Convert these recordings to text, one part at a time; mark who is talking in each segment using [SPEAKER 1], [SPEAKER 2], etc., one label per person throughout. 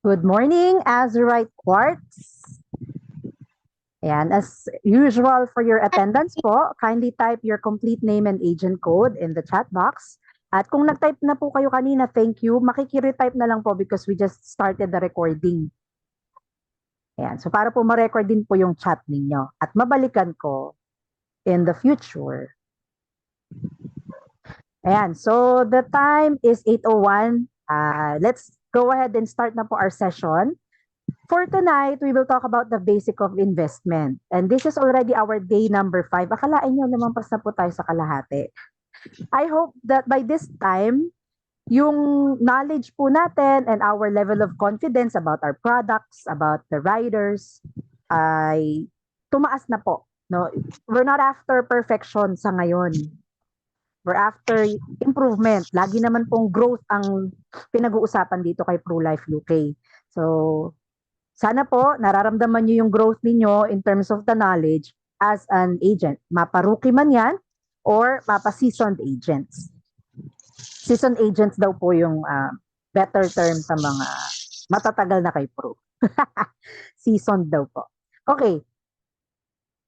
[SPEAKER 1] Good morning, Azurite Quartz. Ayan, as usual for your attendance po, kindly type your complete name and agent code in the chat box. At kung nag-type na po kayo kanina, thank you. Makiki-retype na lang po because we just started the recording. Ayan, so para po ma-record din po yung chat ninyo at mabalikan ko in the future. Ayan, so the time is 8:01. Let's go ahead and start na po our session. For tonight, we will talk about the basic of investment. And this is already our day number 5. Akalain nyo naman pas na po tayo sa kalahati. I hope that by this time, yung knowledge po natin and our level of confidence about our products, about the riders, ay tumaas na po. No? We're not after perfection sa ngayon. We're after improvement. Lagi naman pong growth ang pinag-uusapan dito kay ProLife UK. So, sana po, nararamdaman nyo yung growth ninyo in terms of the knowledge as an agent. Mapa-rookie man yan or mapa-seasoned agents. Seasoned agents daw po yung better term sa mga matatagal na kay pro. Seasoned daw po. Okay.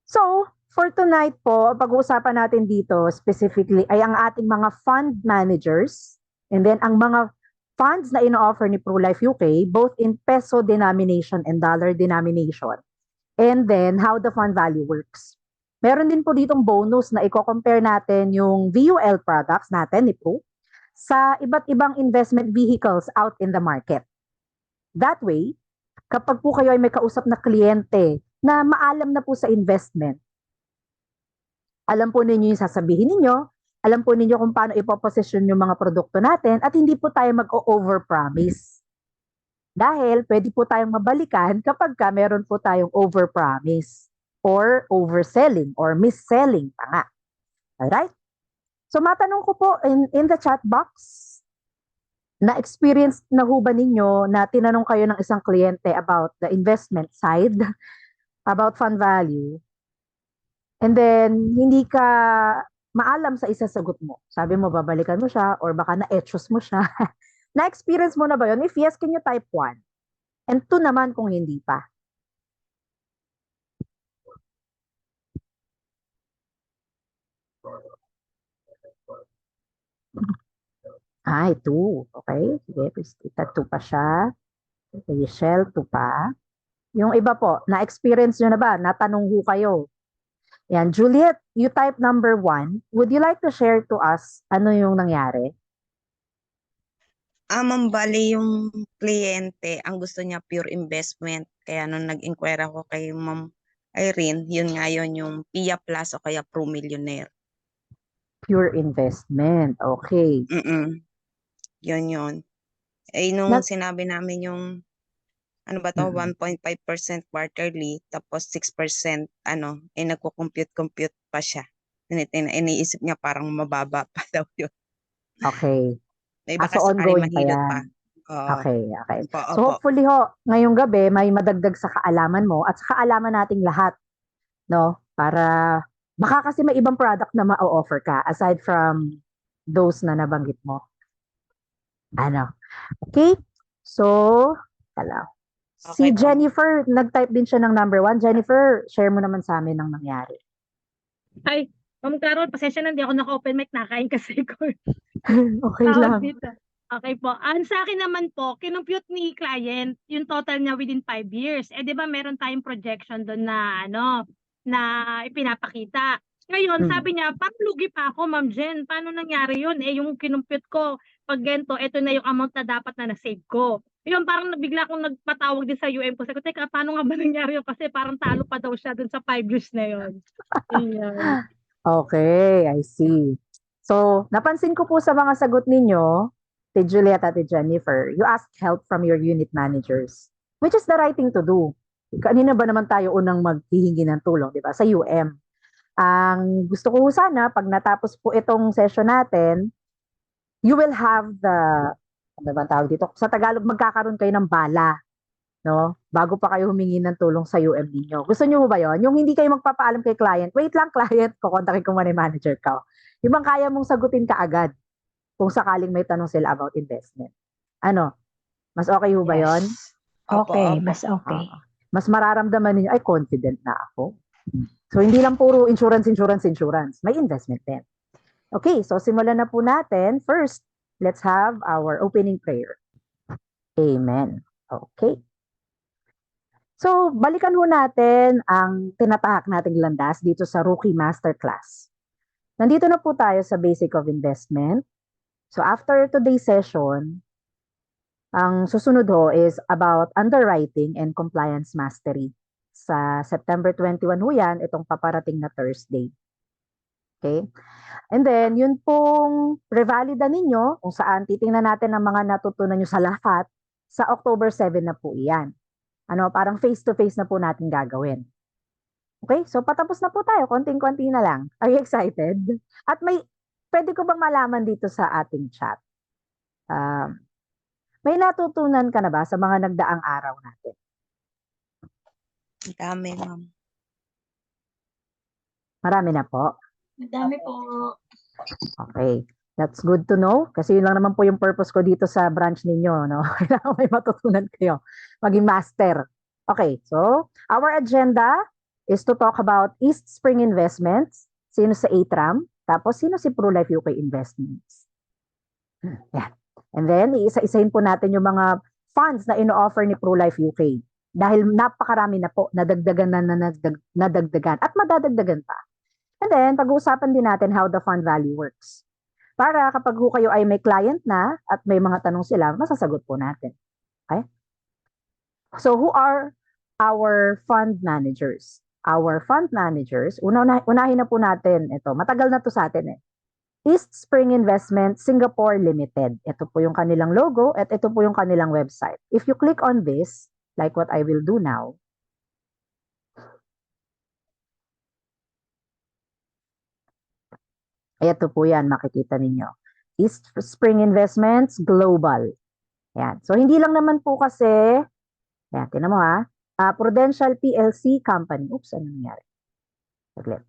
[SPEAKER 1] So, for tonight po, pag-uusapan natin dito specifically ay ang ating mga fund managers and then ang mga funds na ino-offer ni ProLife UK, both in peso denomination and dollar denomination. And then, how the fund value works. Meron din po ditong bonus na i-compare natin yung VUL products natin ni Pro sa iba't ibang investment vehicles out in the market. That way, kapag po kayo ay may kausap na kliyente na maalam na po sa investment, alam po ninyo yung sasabihin ninyo, alam po ninyo kung paano ipoposisyon yung mga produkto natin at hindi po tayo mag-overpromise. Dahil pwede po tayong mabalikan kapag meron po tayong overpromise or overselling or mis-selling pa nga. Alright? So matanong ko po in the chat box, na-experience na ho ba ninyo na tinanong kayo ng isang kliyente about the investment side, about fund value, and then hindi ka maalam sa isasagot mo. Sabi mo, babalikan mo siya or baka na-etchos mo siya. Na-experience mo na ba yun? If yes, can you type 1? And 2 naman kung hindi pa. Ay, 2. Okay. Sige, Christita, 2 pa siya. Michelle, 2 pa. Yung iba po, na-experience nyo na ba? Natanong ho kayo. Yan, Juliet, you type number 1. Would you like to share to us ano yung nangyari?
[SPEAKER 2] Ma'am, bali yung kliyente, ang gusto niya pure investment. Kaya nung nag-inquire ako kay Ma'am Irene, yun nga yun, yung PIA Plus o kaya Pro Millionaire.
[SPEAKER 1] Pure investment. Okay.
[SPEAKER 2] Yun. Eh, nung sinabi namin yung, ano ba to, 1.5% quarterly, tapos 6%, nagko-compute pa siya. Iniisip niya parang mababa pa daw yun.
[SPEAKER 1] Okay.
[SPEAKER 2] May baka
[SPEAKER 1] So
[SPEAKER 2] sakali
[SPEAKER 1] ongoing pa
[SPEAKER 2] mahilot
[SPEAKER 1] yan.
[SPEAKER 2] pa.
[SPEAKER 1] Okay. So
[SPEAKER 2] Opo.
[SPEAKER 1] hopefully ho, ngayong gabi may madagdag sa kaalaman mo at sa kaalaman nating lahat, no? Para baka kasi may ibang product na ma-offer ka aside from those na nabanggit mo. Ano? Okay? So, tala. Si
[SPEAKER 2] Okay po.
[SPEAKER 1] Jennifer, nag-type din siya ng number 1. Jennifer, share mo naman sa amin ang nangyari.
[SPEAKER 3] Ay, Ma'am Carol, pasensya na, hindi ako naka-open mic, nakain kasi ko.
[SPEAKER 1] Okay lang.
[SPEAKER 3] Dito. Okay po. Sa akin naman po, kinumpute ni client yung total niya within 5 years. Eh, di ba meron tayong projection doon na, na ipinapakita. Ngayon, sabi niya, parang lugi pa ako, Ma'am Jen. Paano nangyari yun? Eh, yung kinumpute ko, pag ganito, ito na yung amount na dapat na na-save ko. Yun, parang bigla akong nagpatawag din sa UM ko. Sabi ko, teka, paano nga ba nangyari yun? Kasi parang talo pa daw siya dun sa 5 years na yun. Yun.
[SPEAKER 1] Okay, I see. So, napansin ko po sa mga sagot ninyo, Ate Juliet at Ate Jennifer, you asked help from your unit managers, which is the right thing to do. Kanina ba naman tayo unang maghihingi ng tulong, di ba? Sa UM. Ang gusto ko sana, pag natapos po itong session natin, you will have the, ano ba tawag dito? Sa Tagalog, magkakaroon kayo ng bala, no? Bago pa kayo humingi ng tulong sa UM ninyo. Gusto niyo ba yon? Yung hindi kayo magpapaalam kay client, wait lang client, kukontakin ko money manager ka. Yung bang kaya mong sagutin ka agad kung sakaling may tanong sila about investment. Ano? Mas okay ho ba yon?
[SPEAKER 4] Okay,
[SPEAKER 2] Opo.
[SPEAKER 4] mas okay.
[SPEAKER 1] Mas mararamdaman ninyo, ay, confident na ako. So, hindi lang puro insurance. May investment din. Okay, so simulan na po natin. First, let's have our opening prayer. Amen. Okay. So, balikan ho natin ang tinatahak nating landas dito sa Rookie Masterclass. Nandito na po tayo sa Basic of Investment. So, after today's session, ang susunod ho is about underwriting and compliance mastery. Sa September 21 ho yan, itong paparating na Thursday. Okay? And then, yun pong revalida ninyo, kung saan titingnan natin ang mga natutunan nyo sa lahat, sa October 7 na po iyan. Parang face-to-face na po natin gagawin. Okay? So, patapos na po tayo. Konting-konti na lang. Are you excited? At pwede ko bang malaman dito sa ating chat? May natutunan ka na ba sa mga nagdaang araw natin?
[SPEAKER 2] Dami, ma'am.
[SPEAKER 1] Marami na po.
[SPEAKER 4] Madami po.
[SPEAKER 1] Okay. That's good to know. Kasi yun lang naman po yung purpose ko dito sa branch ninyo. No? Kailangan may matutunan kayo. Maging master. Okay. So, our agenda is to talk about East Spring Investments. Sino sa ATRAM? Tapos, sino si ProLife UK Investments? Yan. And then, iisa-isahin po natin yung mga funds na ino-offer ni ProLife UK. Dahil napakarami na po, nadagdagan at madadagdagan pa. And then, pag-uusapan din natin how the fund value works. Para kapag kayo ay may client na at may mga tanong sila, masasagot po natin. Okay? So, who are our fund managers? Our fund managers, unahin na po natin ito. Matagal na to sa atin eh. East Spring Investment Singapore Limited. Ito po yung kanilang logo at ito po yung kanilang website. If you click on this, like what I will do now, ito po yan, makikita ninyo. East Spring Investments Global. Yan. So, hindi lang naman po kasi, yan, tinan mo ha, Prudential PLC Company. Oops, ano nangyari? Saglit.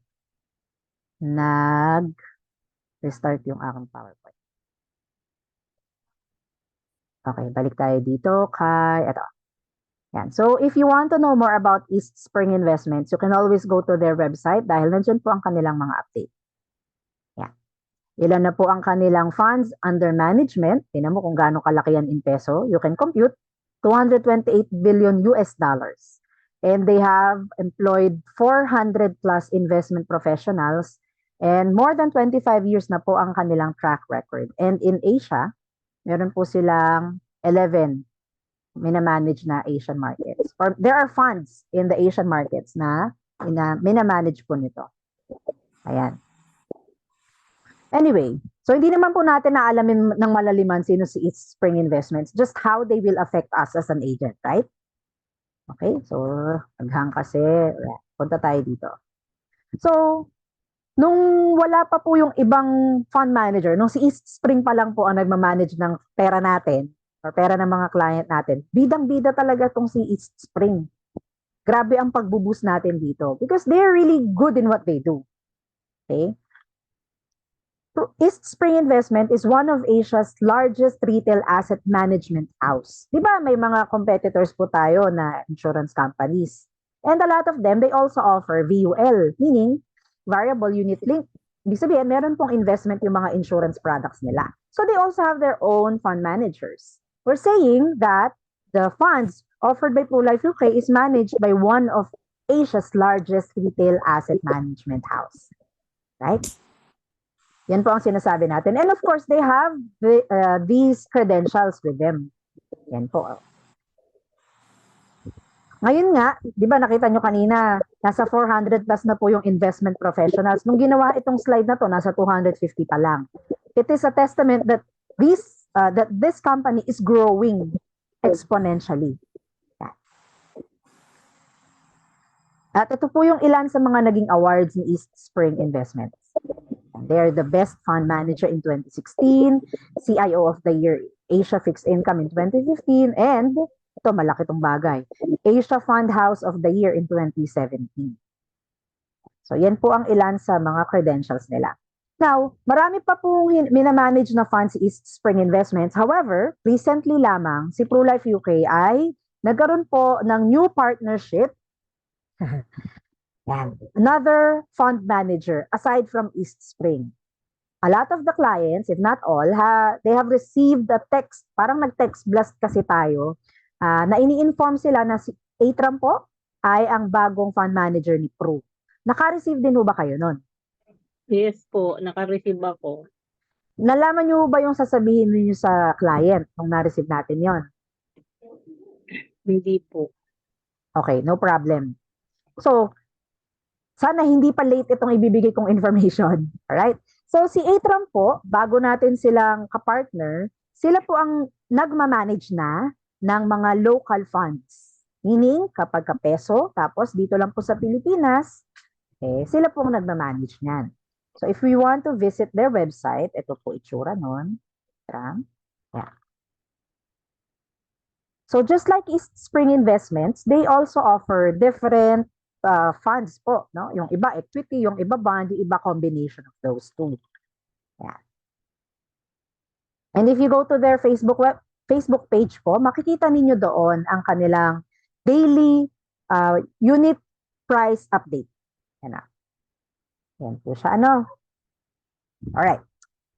[SPEAKER 1] Nag-restart yung aking PowerPoint. Okay, balik tayo dito kay, ito. Yan. So, if you want to know more about East Spring Investments, you can always go to their website dahil nandiyan po ang kanilang mga update. Yan. Ilan na po ang kanilang funds under management. Tingnan mo kung gaano kalaki yan in peso. You can compute 228 billion US dollars. And they have employed 400 plus investment professionals and more than 25 years na po ang kanilang track record. And in Asia, meron po silang 11 minamanage na Asian markets. Or there are funds in the Asian markets na minamanage po nito. Ayan. Anyway, so hindi naman po natin naalamin ng malaliman sino si East Spring Investments, just how they will affect us as an agent, right? Okay, so naghang kasi, punta tayo dito. So, nung wala pa po yung ibang fund manager, nung si East Spring pa lang po ang nagmamanage ng pera natin, or pera ng mga client natin, bidang-bida talaga tong si East Spring. Grabe ang pagbuboost natin dito because they're really good in what they do. Okay? So East Spring Investment is one of Asia's largest retail asset management house. Di ba may mga competitors po tayo na insurance companies. And a lot of them, they also offer VUL, meaning variable unit link. Ibig sabihin, meron pong investment yung mga insurance products nila. So they also have their own fund managers. We're saying that the funds offered by ProLife UK is managed by one of Asia's largest retail asset management house. Right? Yan po ang sinasabi natin. And of course, they have these credentials with them. Yan po. Ngayon nga, di ba nakita nyo kanina, nasa 400 plus na po yung investment professionals. Nung ginawa itong slide na to, nasa 250 pa lang. It is a testament that this company is growing exponentially. Yan. At ito po yung ilan sa mga naging awards ni East Spring Investments. They're the best fund manager in 2016, CIO of the Year, Asia Fixed Income in 2015, and ito, malaki itong bagay, Asia Fund House of the Year in 2017. So, yan po ang ilan sa mga credentials nila. Now, marami pa pong minamanage na funds si East Spring Investments. However, recently lamang, si ProLife UK ay nagkaroon po ng new partnership. Yan. Another fund manager aside from East Spring. A lot of the clients, if not all, they have received a text, parang nag-text blast kasi tayo, na ini-inform sila na si Atram po ay ang bagong fund manager ni Pro. Naka-receive din ho ba kayo nun?
[SPEAKER 4] Yes po, naka-receive ako.
[SPEAKER 1] Nalaman niyo ba yung sasabihin niyo sa client nung na-receive natin yon?
[SPEAKER 4] Hindi po.
[SPEAKER 1] Okay, no problem. So, sana hindi pa late itong ibibigay kong information. Alright? So, si Atram po, bago natin silang kapartner, sila po ang nagmamanage na ng mga local funds. Meaning, kapag ka-peso, tapos dito lang po sa Pilipinas, sila po ang nagmamanage niyan. So, if we want to visit their website, ito po itsura nun. Yeah. So, just like East Spring Investments, they also offer different funds po, no? Yung iba equity, yung iba bond, yung iba combination of those two. Yeah. And if you go to their Facebook page po, makikita ninyo doon ang kanilang daily unit price update. Yan na. Yan po siya. Alright.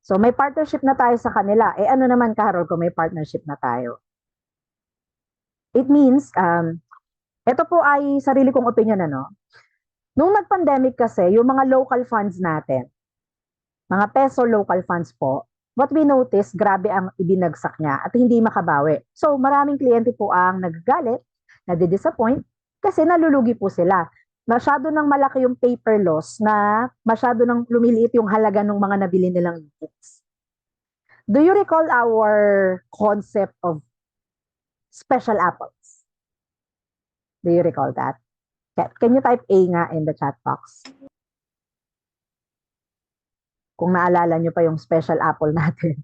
[SPEAKER 1] So may partnership na tayo sa kanila. Ano naman, Carol, kung may partnership na tayo? It means, ito po ay sarili kong opinion, Nung nag-pandemic kasi, yung mga local funds natin, mga peso local funds po, what we notice, grabe ang ibinagsak niya at hindi makabawi. So, maraming kliyente po ang nagagalit, nadi-disappoint, kasi nalulugi po sila. Masyado nang malaki yung paper loss na masyado nang lumiliit yung halaga ng mga nabili nilang units. Do you recall our concept of special apples? Do you recall that? Can you type A nga in the chat box? Kung naalala nyo pa yung special apple natin.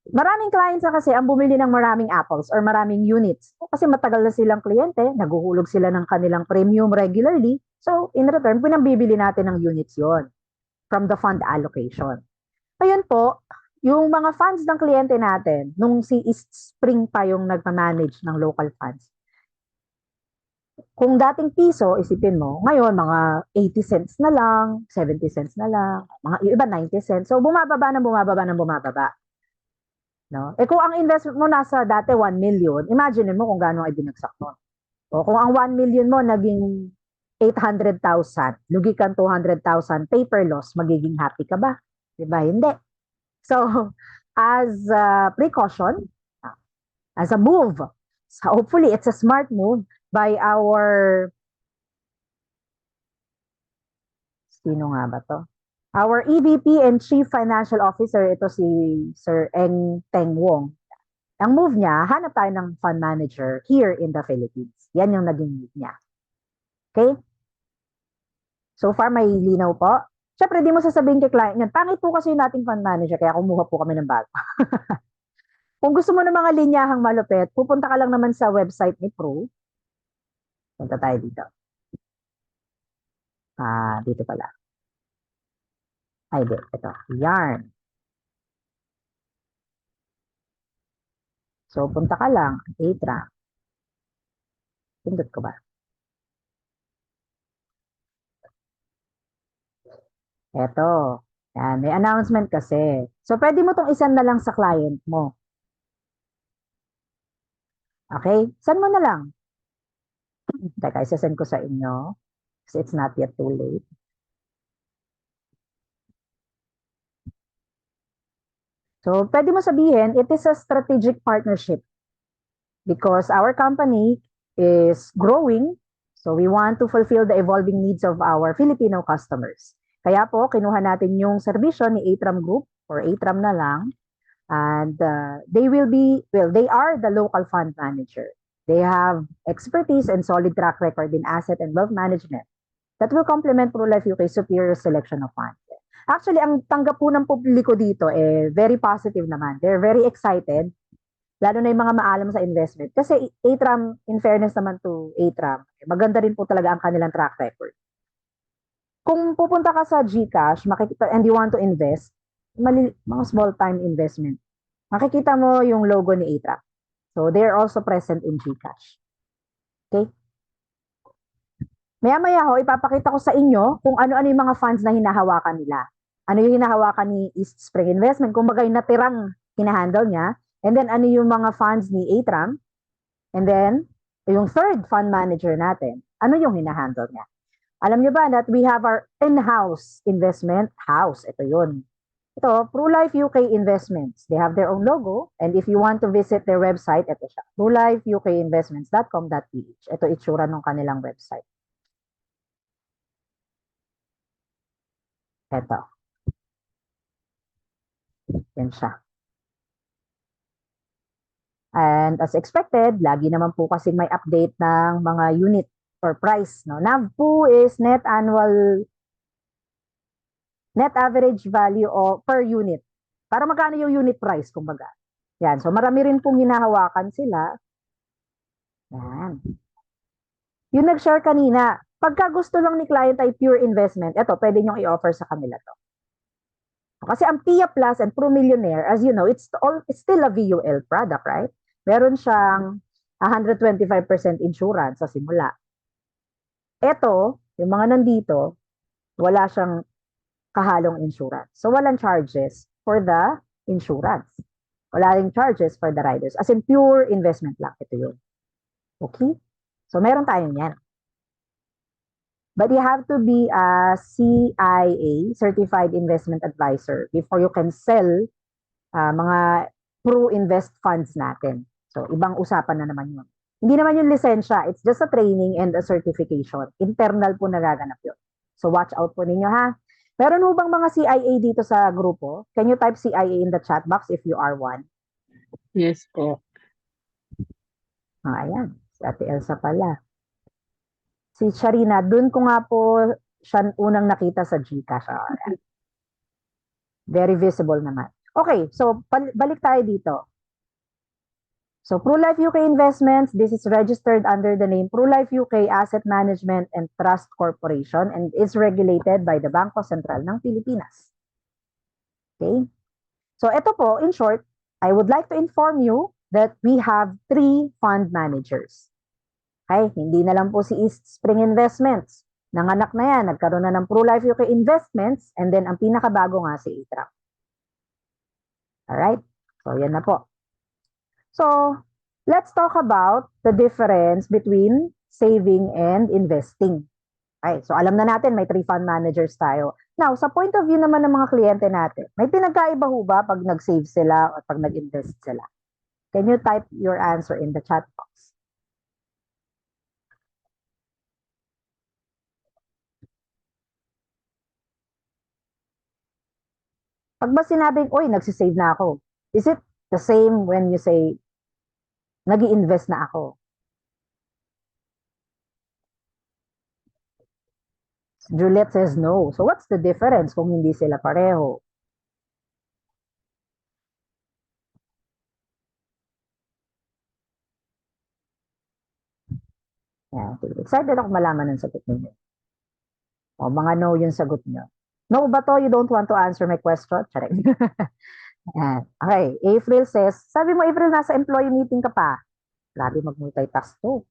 [SPEAKER 1] Maraming clients na kasi ang bumili ng maraming apples or maraming units. Kasi matagal na silang kliyente, naguhulog sila ng kanilang premium regularly. So, in return, pinambibili natin ng units yon from the fund allocation. Ayun po, yung mga funds ng kliyente natin, nung si East Spring pa yung nagmamanage ng local funds, kung dating piso, isipin mo, ngayon mga 80 cents na lang, 70 cents na lang, mga iba 90 cents. So bumababa ng bumababa. No? Kung ang investment mo nasa dati 1 million, imagine mo kung gaano ay binagsak mo. O kung ang 1 million mo naging 800,000, lugi kang 200,000, paper loss, magiging happy ka ba? Diba? Hindi. So, as a precaution, as a move, so hopefully it's a smart move by our, sino nga ba to? Our EVP and Chief Financial Officer, ito si Sir Eng Teng Wong. Ang move niya, hanap tayo ng fund manager here in the Philippines. Yan yung naging move niya. Okay? So far, may linaw po. Siyempre, di mo sasabihin kay client niyan, pangit po kasi yung nating fund manager, kaya kumuha po kami ng bago. Kung gusto mo ng mga linyahang malupit, pupunta ka lang naman sa website ni Pro. Punta tayo dito. Dito pala. Ay, ito. Yarn. So, punta ka lang. Atram. Pindot ko ba? Eto. Yan. May announcement kasi. So, pwede mo tong isan na lang sa client mo. Okay? Send mo na lang. Teka, isa-send ko sa inyo. Kasi it's not yet too late. So, pwede mo sabihin, it is a strategic partnership because our company is growing, so we want to fulfill the evolving needs of our Filipino customers. Kaya po, kinuha natin yung serbisyo ni Atram Group or Atram na lang, and they are the local fund manager. They have expertise and solid track record in asset and wealth management that will complement ProLife UK's superior selection of funds. Actually, ang tanggap po ng publiko dito very positive naman. They're very excited, lalo na yung mga maalam sa investment. Kasi Atram, in fairness naman to Atram, maganda rin po talaga ang kanilang track record. Kung pupunta ka sa GCash, makikita, and you want to invest, mga small time investment, makikita mo yung logo ni Atram. So they are also present in GCash. Okay? Maya-maya ho, ipapakita ko sa inyo kung ano-ano yung mga funds na hinahawakan nila. Ano yung hinahawakan ni East Spring Investment, kung bagay natirang hinahandle niya, and then ano yung mga funds ni ATRAM, and then yung third fund manager natin, ano yung hinahandle niya. Alam niyo ba that we have our in-house investment house? Ito yun. Ito, PruLife UK Investments. They have their own logo, and if you want to visit their website, ito siya, prulifeukinvestments.com.ph. Ito itsura ng kanilang website. Ito. Yan siya. And as expected, lagi naman po kasi may update ng mga unit or price. No? NAV po is net average value o per unit. Para magkano yung unit price, kumbaga. Yan. So marami rin pong hinahawakan sila. Yan. Yung nag-share kanina, pagka gusto lang ni client ay pure investment, eto, pwede nyong i-offer sa kanila to. Kasi ang PIA Plus and Pro Millionaire, as you know, it's still a VUL product, right? Meron siyang 125% insurance sa simula. Ito, yung mga nandito, wala siyang kahalong insurance. So, walang charges for the insurance. Wala ring charges for the riders. As in, pure investment lang. Ito yun. Okay? So, meron tayong yan. But you have to be a CIA, Certified Investment Advisor, before you can sell mga pro-invest funds natin. So, ibang usapan na naman yun. Hindi naman yung lisensya. It's just a training and a certification. Internal po nagaganap yun. So, watch out po ninyo, ha? Meron ho bang mga CIA dito sa grupo? Can you type CIA in the chat box if you are one?
[SPEAKER 4] Yes po.
[SPEAKER 1] Ayan. Si Ate Elsa pala. Si Sharina, dun ko nga po siya unang nakita sa GCash. Very visible naman. Okay, so balik tayo dito. So PruLife UK Investments, this is registered under the name PruLife UK Asset Management and Trust Corporation and is regulated by the Bangko Sentral ng Pilipinas. Okay? So ito po, in short, I would like to inform you that we have 3 fund managers. Okay, hindi na lang po si East Spring Investments. Nanganak na yan, nagkaroon na ng PruLife UK Investments, and then ang pinakabago nga si ATRAM. Alright, so yan na po. So, let's talk about the difference between saving and investing. Okay, so alam na natin may 3 fund managers tayo. Now, sa point of view naman ng mga kliyente natin, may pinagkaiba ho ba pag nag-save sila o pag nag-invest sila? Can you type your answer in the chat box? Pag ba sinabing, oy, nagsisave na ako, is it the same when you say, nag-i-invest na ako? Juliet says no. So what's the difference kung hindi sila pareho? Yeah, excited ako malaman ang sagot ninyo. O, mga no yung sagot nyo. No ba to? You don't want to answer my question? Charing. Okay, April says, sabi mo April, nasa employee meeting ka pa. Grabe mag-multitask to.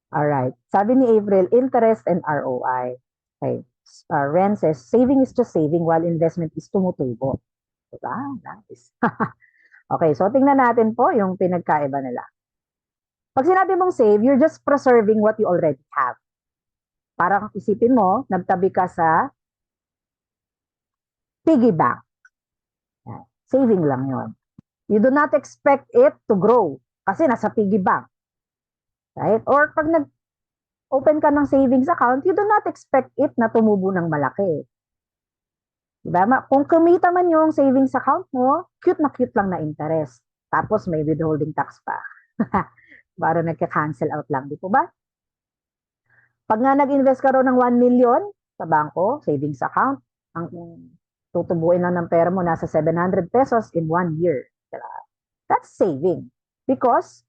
[SPEAKER 1] Alright, sabi ni April, interest and ROI. Okay, Ren says, saving is just saving while investment is tumutubo. Diba? Nice. Okay, so tingnan natin po yung pinagkaiba nila. Pag sinabi mong save, you're just preserving what you already have. Parang isipin mo, nagtabi ka sa piggy bank. Saving lang yon. You do not expect it to grow kasi nasa piggy bank. Right? Or pag nag-open ka ng savings account, you do not expect it na tumubo ng malaki. Diba? Kung kumita man yung savings account mo, cute lang na interest. Tapos may withholding tax pa. Para nagka-cancel out lang, di po ba? Pag nga nag-invest ka ro ng 1 million sa bangko, savings account, ang tutubuin lang ng pera mo nasa 700 pesos in 1 year. That's saving. Because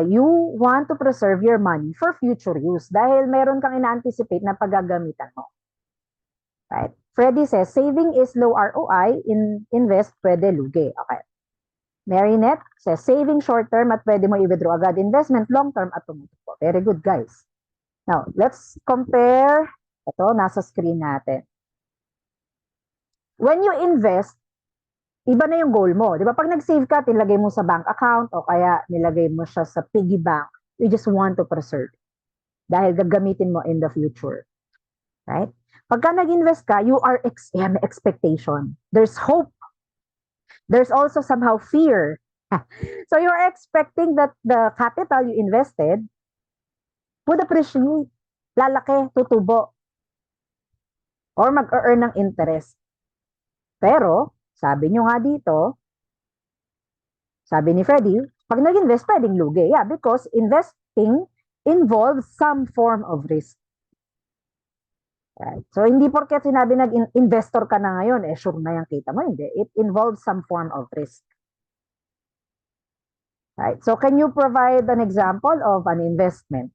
[SPEAKER 1] you want to preserve your money for future use dahil meron kang ina-anticipate na paggagamitan mo. Right? Freddy says, saving is low ROI, invest pwede lugi. Okay. Marinette says, saving short term at pwede mo i-withdraw agad. Investment long term at tumutubo. Very good, guys. Now, let's compare. Ito, nasa screen natin. When you invest, iba na yung goal mo. Di ba? Pag nag-save ka, nilagay mo sa bank account o kaya nilagay mo siya sa piggy bank, you just want to preserve. Dahil gagamitin mo in the future. Right? Pagka nag-invest ka, you are may expectation. There's hope. There's also somehow fear. So you're expecting that the capital you invested would appreciate, lalaki, tutubo, or mag-earn ng interest. Pero, sabi nyo nga dito, sabi ni Freddie, pag nag-invest, pwedeng lugi. Yeah, because investing involves some form of risk. Right? So, hindi porket sinabi nag-investor ka na ngayon, sure na yung kita mo. Hindi. It involves some form of risk. Right? So, can you provide an example of an investment?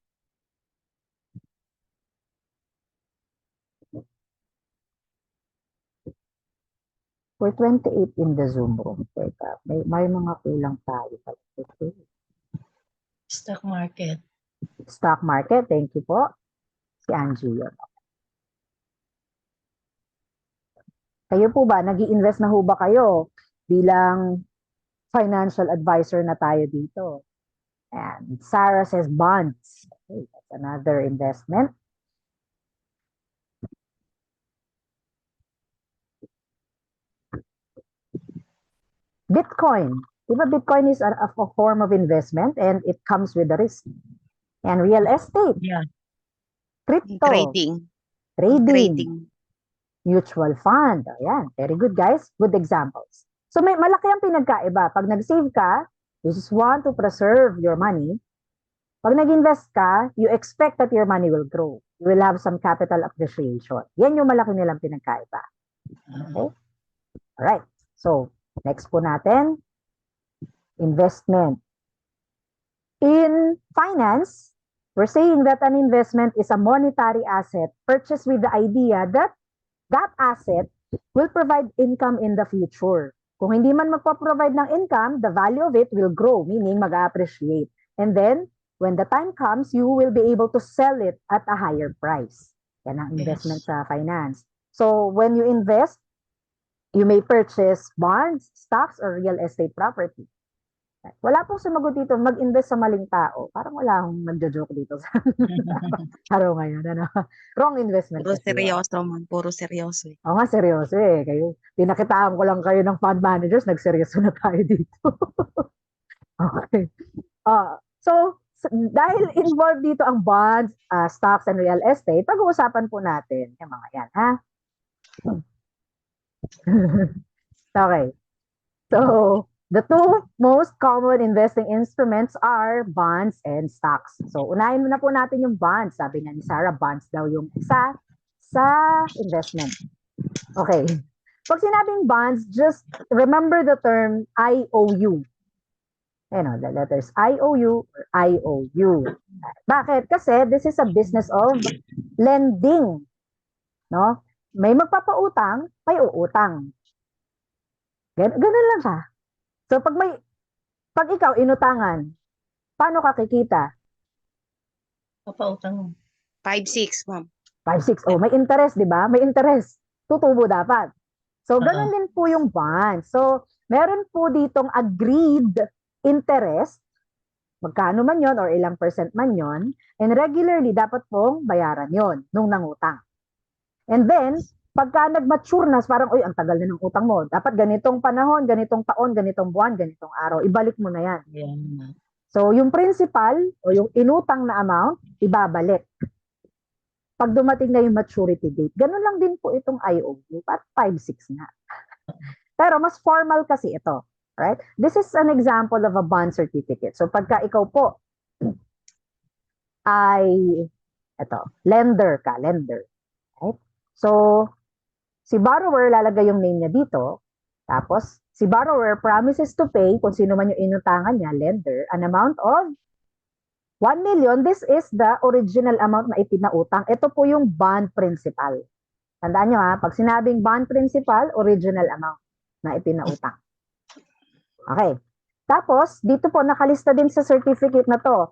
[SPEAKER 1] For 28 in the Zoom room. Teka, may mga kulang tayo.
[SPEAKER 4] Stock market.
[SPEAKER 1] Stock market, thank you po. Si Angie yun. Kayo po ba, nag-i-invest na ho ba kayo bilang financial advisor na tayo dito? And Sarah says bonds. Okay, that's another investment. Bitcoin. Diba Bitcoin is a form of investment and it comes with the risk. And real estate.
[SPEAKER 4] Yeah.
[SPEAKER 1] Crypto.
[SPEAKER 2] Trading.
[SPEAKER 1] Trading. Mutual fund. Ayan. Very good, guys. Good examples. So may malaki ang pinagkaiba. Pag nag-save ka, you just want to preserve your money. Pag nag-invest ka, you expect that your money will grow. You will have some capital appreciation. Yan yung malaki nilang pinagkaiba. Okay? Alright. So, next po natin, investment. In finance, we're saying that an investment is a monetary asset purchased with the idea that that asset will provide income in the future. Kung hindi man magpo-provide ng income, the value of it will grow, meaning mag-appreciate. And then, when the time comes, you will be able to sell it at a higher price. Yan ang investment sa finance. So, when you invest, you may purchase bonds, stocks, or real estate property. Wala pong sumagot dito, mag-invest sa maling tao. Parang wala akong nagjo-joke dito sa araw ngayon. Ano? Wrong investment.
[SPEAKER 2] Puro
[SPEAKER 1] kasi,
[SPEAKER 2] seryoso man. Puro seryoso.
[SPEAKER 1] Oo nga, seryoso eh. Kayo, pinakitaan ko lang kayo ng fund managers, nagseryoso na tayo dito. Okay. So, dahil involved dito ang bonds, stocks, and real estate, pag-uusapan po natin yung mga yan, ha? Okay. So, the two most common investing instruments are bonds and stocks. So, unahin na po natin yung bonds. Sabi nga ni Sarah, bonds daw yung isa sa investment. Okay. Pag sinabing bonds, just remember the term IOU. You know, the letters IOU or IOU. Bakit? Kasi this is a business of lending. No? May magpapautang, may uutang. Ganun lang siya. So pag ikaw inutangan, paano ka kikita?
[SPEAKER 4] Papautang.
[SPEAKER 2] 5-6, ma'am.
[SPEAKER 1] 5-6. Oh, may interest, di ba? May interest. Tutubo dapat. So, ganun din po yung bond. So, meron po ditong agreed interest, magkano man yon or ilang percent man yon, and regularly dapat pong bayaran yon nung nangutang. And then, pagka nag-mature na, parang, uy, ang tagal na ng utang mo. Dapat ganitong panahon, ganitong taon, ganitong buwan, ganitong araw. Ibalik mo na yan.
[SPEAKER 4] Yeah.
[SPEAKER 1] So, yung principal o yung inutang na amount, ibabalik. Pag dumating na yung maturity date, ganun lang din po itong IOU. At 5-6 na. Pero mas formal kasi ito. Right? This is an example of a bond certificate. So, pagka ikaw po ay, lender ka, lender. Right? So, si borrower, lalagay yung name niya dito. Tapos, si borrower promises to pay, kung sino man yung inutangan niya, lender, an amount of 1 million. This is the original amount na ipinautang. Ito po yung bond principal. Tandaan nyo ha, pag sinabing bond principal, original amount na ipinautang. Okay. Tapos, dito po nakalista din sa certificate na to,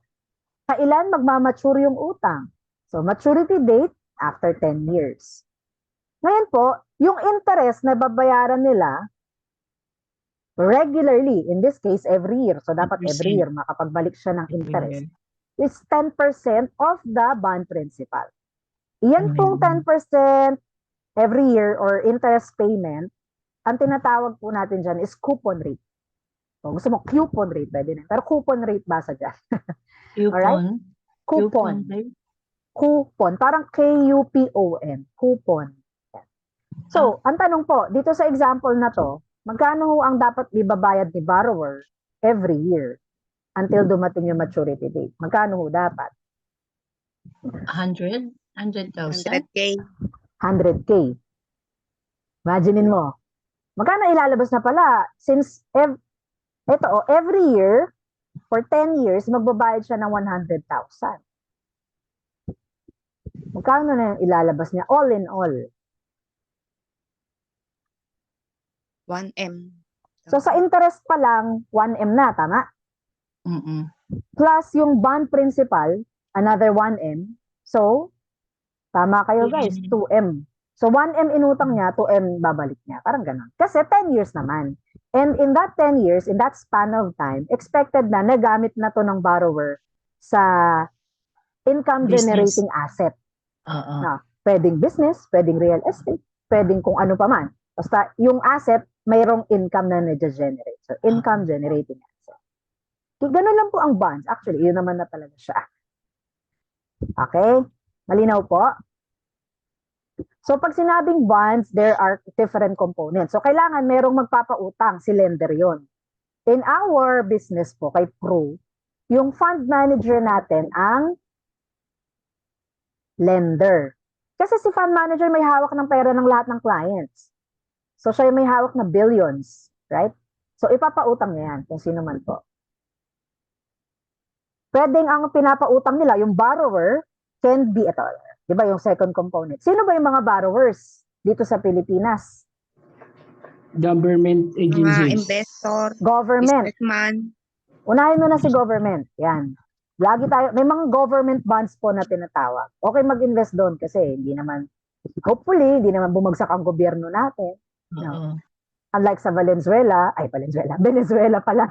[SPEAKER 1] kailan magmamature yung utang. So, maturity date after 10 years. Ngayon po, yung interest na babayaran nila regularly, in this case, every year. So, dapat every year makapagbalik siya ng interest. Is 10% of the bond principal. Iyan pong 10% every year or interest payment, ang tinatawag po natin dyan is coupon rate. So, gusto mo coupon rate, pwede na. Pero coupon rate basa dyan. Alright? Coupon. Coupon. Parang K-U-P-O-N. Coupon. So, ang tanong po, dito sa example na to, magkano ho ang dapat ibabayad ni borrower every year until dumating yung maturity date? Magkano ho dapat?
[SPEAKER 4] 100,000.
[SPEAKER 2] 100K.
[SPEAKER 1] 100K. Imaginein mo. Magkano ilalabas na pala? Since, every year, for 10 years, magbabayad siya ng 100,000. Magkano na yung ilalabas niya? All in all.
[SPEAKER 2] 1M.
[SPEAKER 1] So, sa interest pa lang, 1M na, tama? Plus yung bond principal, another 1M. So, tama kayo guys, 2M. So, 1M inutang niya, 2M babalik niya. Parang ganun. Kasi 10 years naman. And in that 10 years, in that span of time, expected na nagamit na to ng borrower sa income-generating asset. Na, pwedeng business, pwedeng real estate, pwedeng kung ano pa man. Basta yung asset, mayroong income na na-generate. So, income-generating asset. So, ganun lang po ang bonds. Actually, yun naman na talaga siya. Okay? Malinaw po? So, pag sinabing bonds, there are different components. So, kailangan merong magpapautang, si lender yon. In our business po, kay Pro, yung fund manager natin ang lender. Kasi si fund manager may hawak ng pera ng lahat ng clients. So, siya yung may hawak na billions, right? So, ipapautang niya yan, kung sino man po. Pwedeng ang pinapautang nila, yung borrower, can be ito. Di ba yung second component? Sino ba yung mga borrowers dito sa Pilipinas?
[SPEAKER 4] Government
[SPEAKER 2] Mga
[SPEAKER 4] agencies.
[SPEAKER 2] investor,
[SPEAKER 1] Government.
[SPEAKER 2] businessman.
[SPEAKER 1] Unahin mo na si government. Yan. Lagi tayo, may mga government bonds po na tinatawag. Okay mag-invest doon kasi hindi naman, hopefully, hindi naman bumagsak ang gobyerno natin. No. Unlike sa Venezuela pala.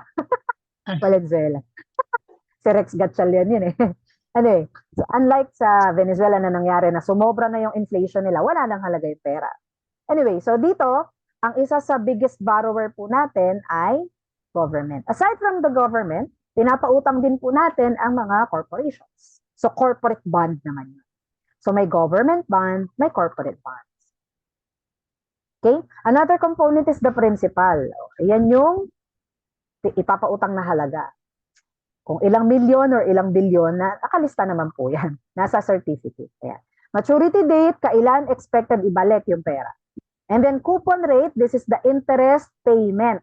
[SPEAKER 1] Valenzuela. Si Rex Gatchalian yun eh. Ano so unlike sa Venezuela na nangyari na sumobra na yung inflation nila, wala nang halaga yung pera. Anyway, so dito, ang isa sa biggest borrower po natin ay government. Aside from the government, pinapautang din po natin ang mga corporations. So corporate bond naman yun. So may government bond, may corporate bonds. Okay? Another component is the principal. Ayan yung ipapautang na halaga. Kung ilang milyon or ilang bilyon, na nakalista naman po yan. Nasa certificate. Ayan. Maturity date, kailan expected ibalik yung pera. And then coupon rate, this is the interest payment.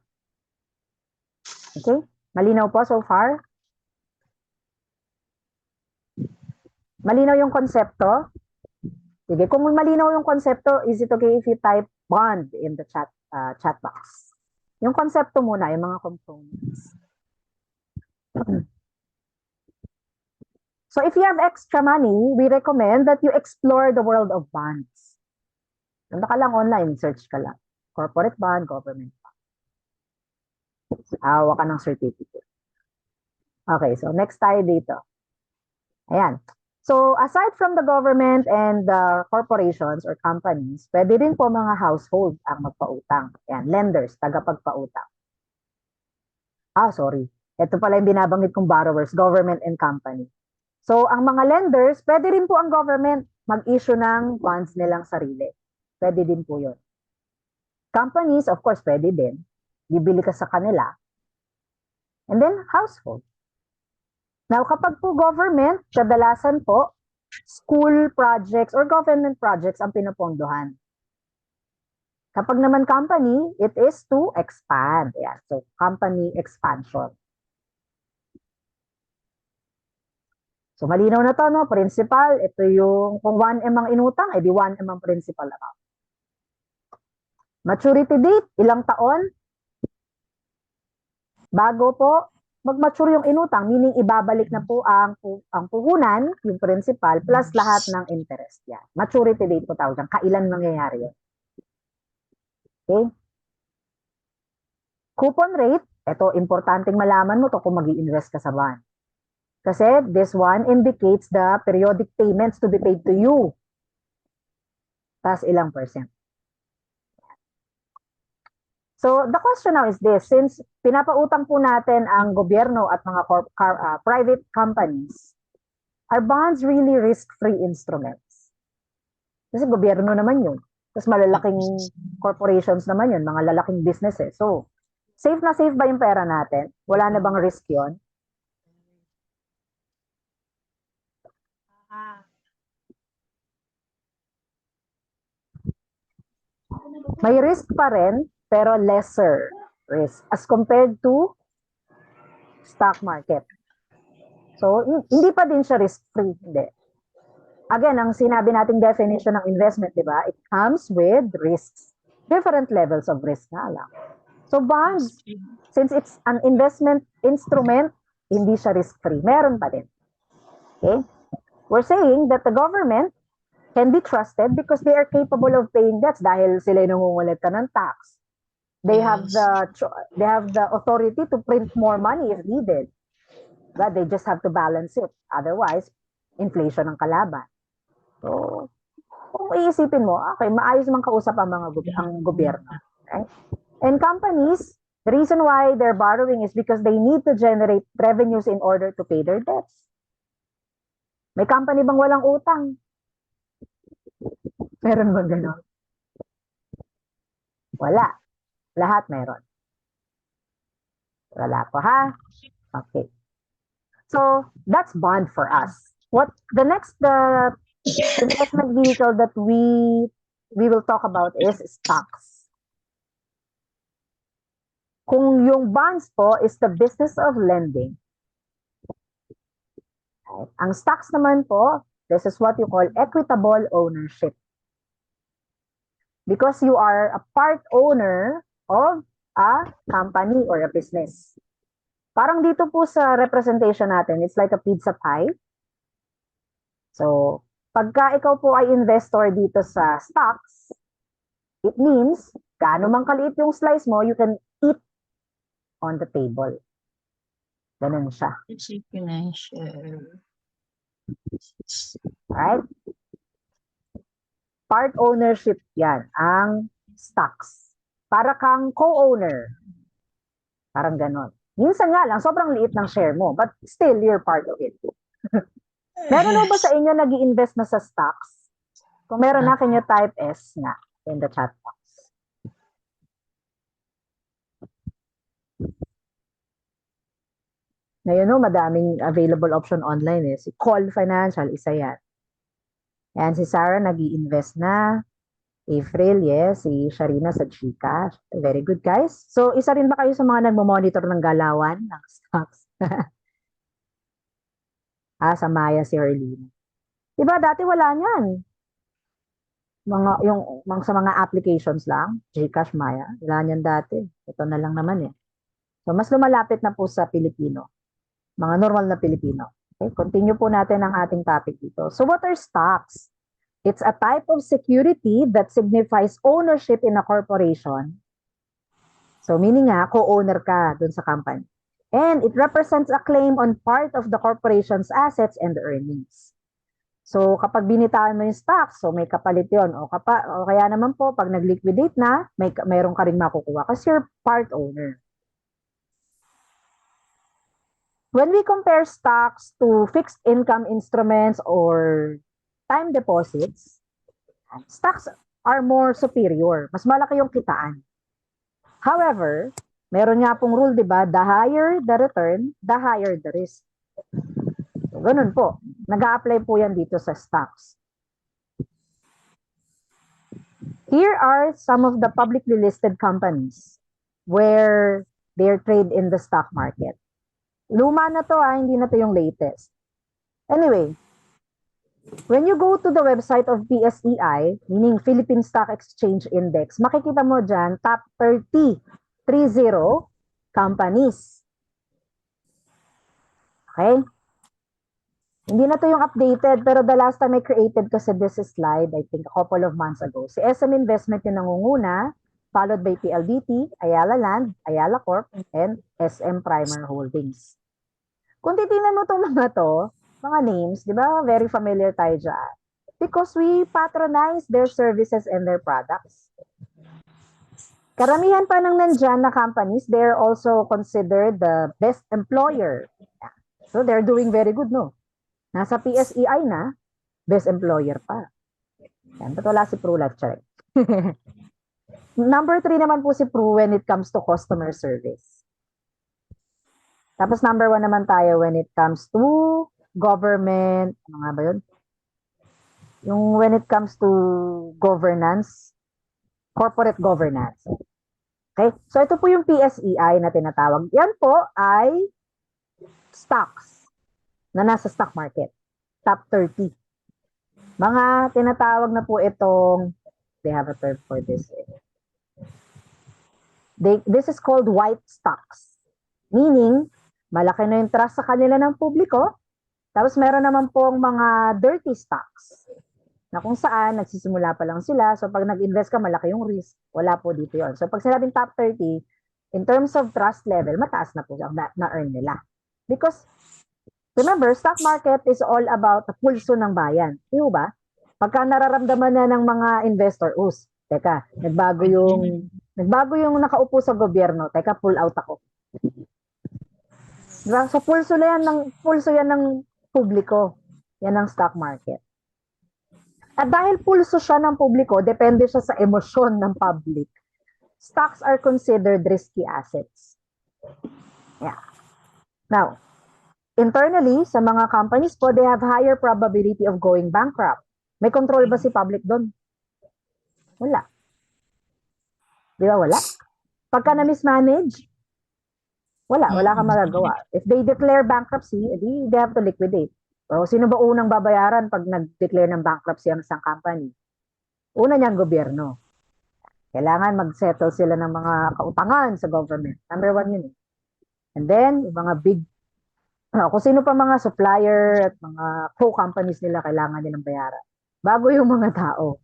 [SPEAKER 1] Okay? Malinaw po so far? Malinaw yung konsepto? Sige, kung malinaw yung konsepto, is it okay if you type bond in the chat box? Yung konsepto muna, yung mga components. So if you have extra money, we recommend that you explore the world of bonds. Nanda ka lang online, search ka lang. Corporate bond, government bond. Hawa ka ng certificate. Okay, so next tayo dito. Ayan. So aside from the government and the corporations or companies, pwede rin po mga household ang magpautang. Ayan, lenders, tagapagpautang. Sorry. Ito pala yung binabanggit kong borrowers, government and company. So, ang mga lenders, pwede rin po ang government mag-issue ng bonds nilang sarili. Pwede din po yun. Companies, of course, pwede din. Bibili ka sa kanila. And then, household. Now, kapag po government, kadalasan po, school projects or government projects ang pinupondohan. Kapag naman company, it is to expand. Ayan. So, company expansion. So, malinaw na to, no? Principal, ito yung, kung 1M ang inutang, edi 1M ang principal amount. Maturity date, ilang taon? bago po mag-mature yung inutang, meaning ibabalik na po ang puhunan, yung principal, plus lahat ng interest yan. Maturity date po tawag yan. Kailan mangyayari yun? Okay? Coupon rate, ito, importanteng malaman mo to kung mag-i-invest ka sa bond. Kasi this one indicates the periodic payments to be paid to you. Tas ilang percent. So, the question now is this, since pinapautang po natin ang gobyerno at mga private companies, are bonds really risk-free instruments? Kasi gobyerno naman yun. Tapos malalaking corporations naman yun, mga lalaking businesses. So, safe na safe ba yung pera natin? Wala na bang risk yun? May risk pa rin, pero lesser risk as compared to stock market. So, hindi pa din siya risk-free. Hindi. Again, ang sinabi nating definition ng investment, di ba? It comes with risks. Different levels of risk na lang. So, bonds, since it's an investment instrument, hindi siya risk-free. Meron pa din. Okay? We're saying that the government can be trusted because they are capable of paying debts dahil sila yung nangungulit ka ng tax. They have the authority to print more money if needed. But they just have to balance it. Otherwise, inflation ang kalaban. So, kung iisipin mo, okay, maayos man kausap ang ang gobyerno. Right? And companies, the reason why they're borrowing is because they need to generate revenues in order to pay their debts. May company bang walang utang? Meron bang gano'n? Wala. Lahat meron. Wala po, ha? Okay. So, that's bond for us. What the next investment vehicle that we will talk about is stocks. Kung yung bonds po is the business of lending. Right? Ang stocks naman po, this is what you call equitable ownership. Because you are a part owner of a company or a business. Parang dito po sa representation natin, it's like a pizza pie. So, pagka ikaw po ay investor dito sa stocks, it means, gaano man kaliit yung slice mo, you can eat on the table. Ganun siya. Alright? Part ownership yan, ang stocks. Para kang co-owner. Parang ganon. Minsan nga lang, sobrang liit ng share mo, but still, you're part of it. Meron ba sa inyo nag-i-invest na sa stocks? Kung meron na, can you type S nga in the chat box? Ngayon, no, madaming available option online eh. Si Call Financial, isa yan. Yan, si Sarah nag-i-invest na. April, yes. Si Sharina sa GCash. Very good, guys. So, isa rin ba kayo sa mga nagmo-monitor ng galawan ng stocks? Sa Maya si Erlene. Diba, dati wala niyan. Sa mga applications lang, GCash, Maya, wala niyan dati. Ito na lang naman eh. So, mas lumalapit na po sa Pilipino. Mga normal na Pilipino. Okay, continue po natin ang ating topic dito. So, what are stocks? It's a type of security that signifies ownership in a corporation. So, meaning nga, co-owner ka dun sa company. And it represents a claim on part of the corporation's assets and earnings. So, kapag binitawan mo yung stocks, so may kapalit yun. O kaya naman po, pag nag-liquidate na, mayroon ka rin makukuha kasi you're part owner. When we compare stocks to fixed income instruments or time deposits, stocks are more superior. Mas malaki yung kitaan. However, meron nga pong rule, di ba? The higher the return, the higher the risk. So, ganun po. Nag-a-apply po yan dito sa stocks. Here are some of the publicly listed companies where they're traded in the stock market. Luma na to, hindi na to yung latest. Anyway, when you go to the website of PSEI, meaning Philippine Stock Exchange Index, makikita mo dyan top 30 companies Okay? Hindi na to yung updated, pero the last time I created kasi this slide, I think a couple of months ago, si SM Investment yung nangunguna, followed by PLDT, Ayala Land, Ayala Corp, and SM Primer Holdings. Kung titingnan mo itong mga names, di ba, very familiar tayo dyan. Because we patronize their services and their products. Karamihan pa ng nandyan na companies, they're also considered the best employer. So they're doing very good, no? Nasa PSEI na, best employer pa. Yan, ba't wala si Pru Lecture? Number 3 naman po si Pru when it comes to customer service. Tapos number 1 naman tayo when it comes to government. Ano nga ba yun? Yung when it comes to governance, corporate governance. Okay? So ito po yung PSEI na tinatawag. Yan po ay stocks na nasa stock market. Top 30. Mga tinatawag na po itong, they have a term for this. This is called white stocks. Meaning, malaki na yung trust sa kanila ng publiko, tapos meron naman pong mga dirty stocks na kung saan nagsisimula pa lang sila. So pag nag-invest ka, malaki yung risk. Wala po dito yon. So pag sinabing top 30, in terms of trust level, mataas na po na-earn nila. Because remember, stock market is all about the pulso ng bayan. Iyo ba? Pagka nararamdaman na ng mga investor, teka, nagbago yung nakaupo sa gobyerno, teka, pull out ako. Diba? So pulso yan ng publiko. Yan ang stock market. At dahil pulso siya ng publiko, depende siya sa emosyon ng public. Stocks are considered risky assets. Yeah. Now, internally, sa mga companies po, they have higher probability of going bankrupt. May control ba si public doon? Wala. Di ba wala? Pagka na-mismanage, wala kang magagawa. If they declare bankruptcy, they have to liquidate. So, sino ba unang babayaran pag nag-declare ng bankruptcy ang isang company? Una niyang gobyerno. Kailangan mag-settle sila ng mga kautangan sa government. Number 1 yun. And then, yung mga big kung sino pa mga supplier at mga co-companies nila kailangan nilang bayaran. Bago yung mga tao.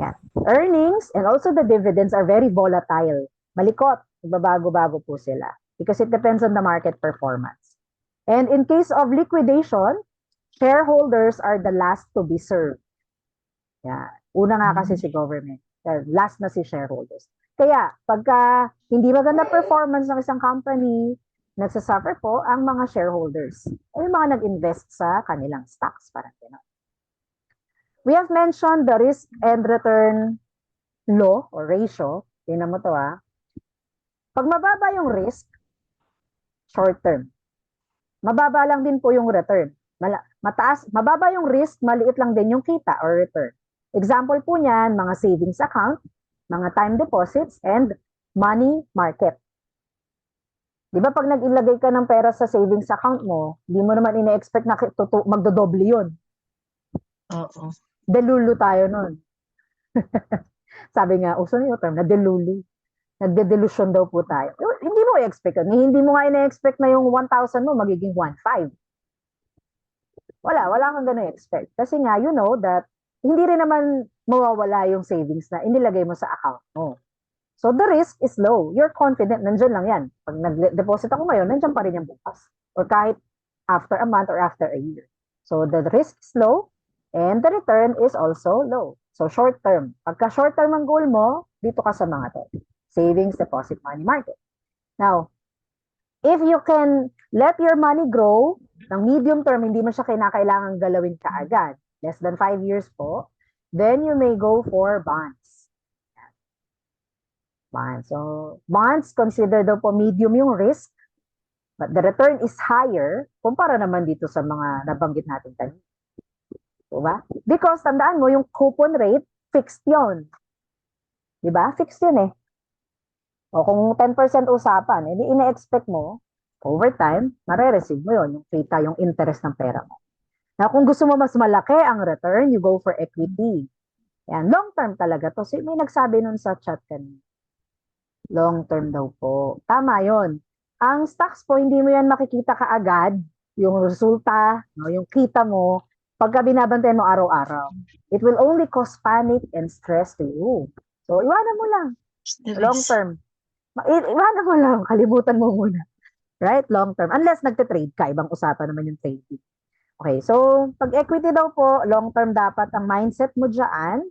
[SPEAKER 1] Yan. Earnings and also the dividends are very volatile. Malikot. Nagbabago-bago po sila. Because it depends on the market performance. And in case of liquidation, shareholders are the last to be served. Yan. Una nga kasi si government. Last na si shareholders. Kaya, pagka hindi maganda performance ng isang company, nagsasuffer po ang mga shareholders o yung mga nag-invest sa kanilang stocks. Parang gano'n. We have mentioned the risk and return law or ratio. Tingnan mo to Pag mababa yung risk, short term. Mababa lang din po yung return. Mababa yung risk, maliit lang din yung kita or return. Example po niyan, mga savings account, mga time deposits, and money market. Di ba pag nag-ilagay ka ng pera sa savings account mo, hindi mo naman ina-expect na magdodoble yun.
[SPEAKER 4] Oo.
[SPEAKER 1] Delulu tayo nun. Sabi nga, uso na yung term na delulu. Nagde-delusion daw po tayo. Hindi mo i-expect yun. Hindi mo nga ina-expect na yung 1,000 mo magiging 1,500. Wala kang gano'n expect. Kasi nga, you know that hindi rin naman mawawala yung savings na inilagay mo sa account mo. So the risk is low. You're confident, nandyan lang yan. Pag nag-deposit ako ngayon, nandyan pa rin yung bukas. Or kahit after a month or after a year. So the risk is low and the return is also low. So short term. Pagka short term ang goal mo, dito ka sa mga to. Savings, deposit, money market. Now, if you can let your money grow ng medium term, hindi mo siya kinakailangan galawin kaagad, less than 5 years po, then you may go for bonds. Bonds. So, bonds, consider daw po medium yung risk, but the return is higher kumpara naman dito sa mga nabanggit natin kanina. Diba? Because, tandaan mo, yung coupon rate, fixed yun. Diba? Fixed yun eh. O kung 10% usapan, hindi ina-expect mo, over time, mare-receive mo yun, yung kita, yung interest ng pera mo. Now, kung gusto mo mas malaki ang return, you go for equity. Yan, long term talaga to. So, may nagsabi nun sa chat kanina. Long term daw po. Tama yon. Ang stocks po, hindi mo yan makikita kaagad, yung resulta, no, yung kita mo, pagka binabantayan mo araw-araw. It will only cause panic and stress to you. So, iwanan mo lang, long term. Iwanan mo lang, kalimutan mo muna. Right? Long term. Unless nagte-trade ka, ibang usapan naman yung trading. Okay, so pag equity daw po, long term dapat ang mindset mo dyan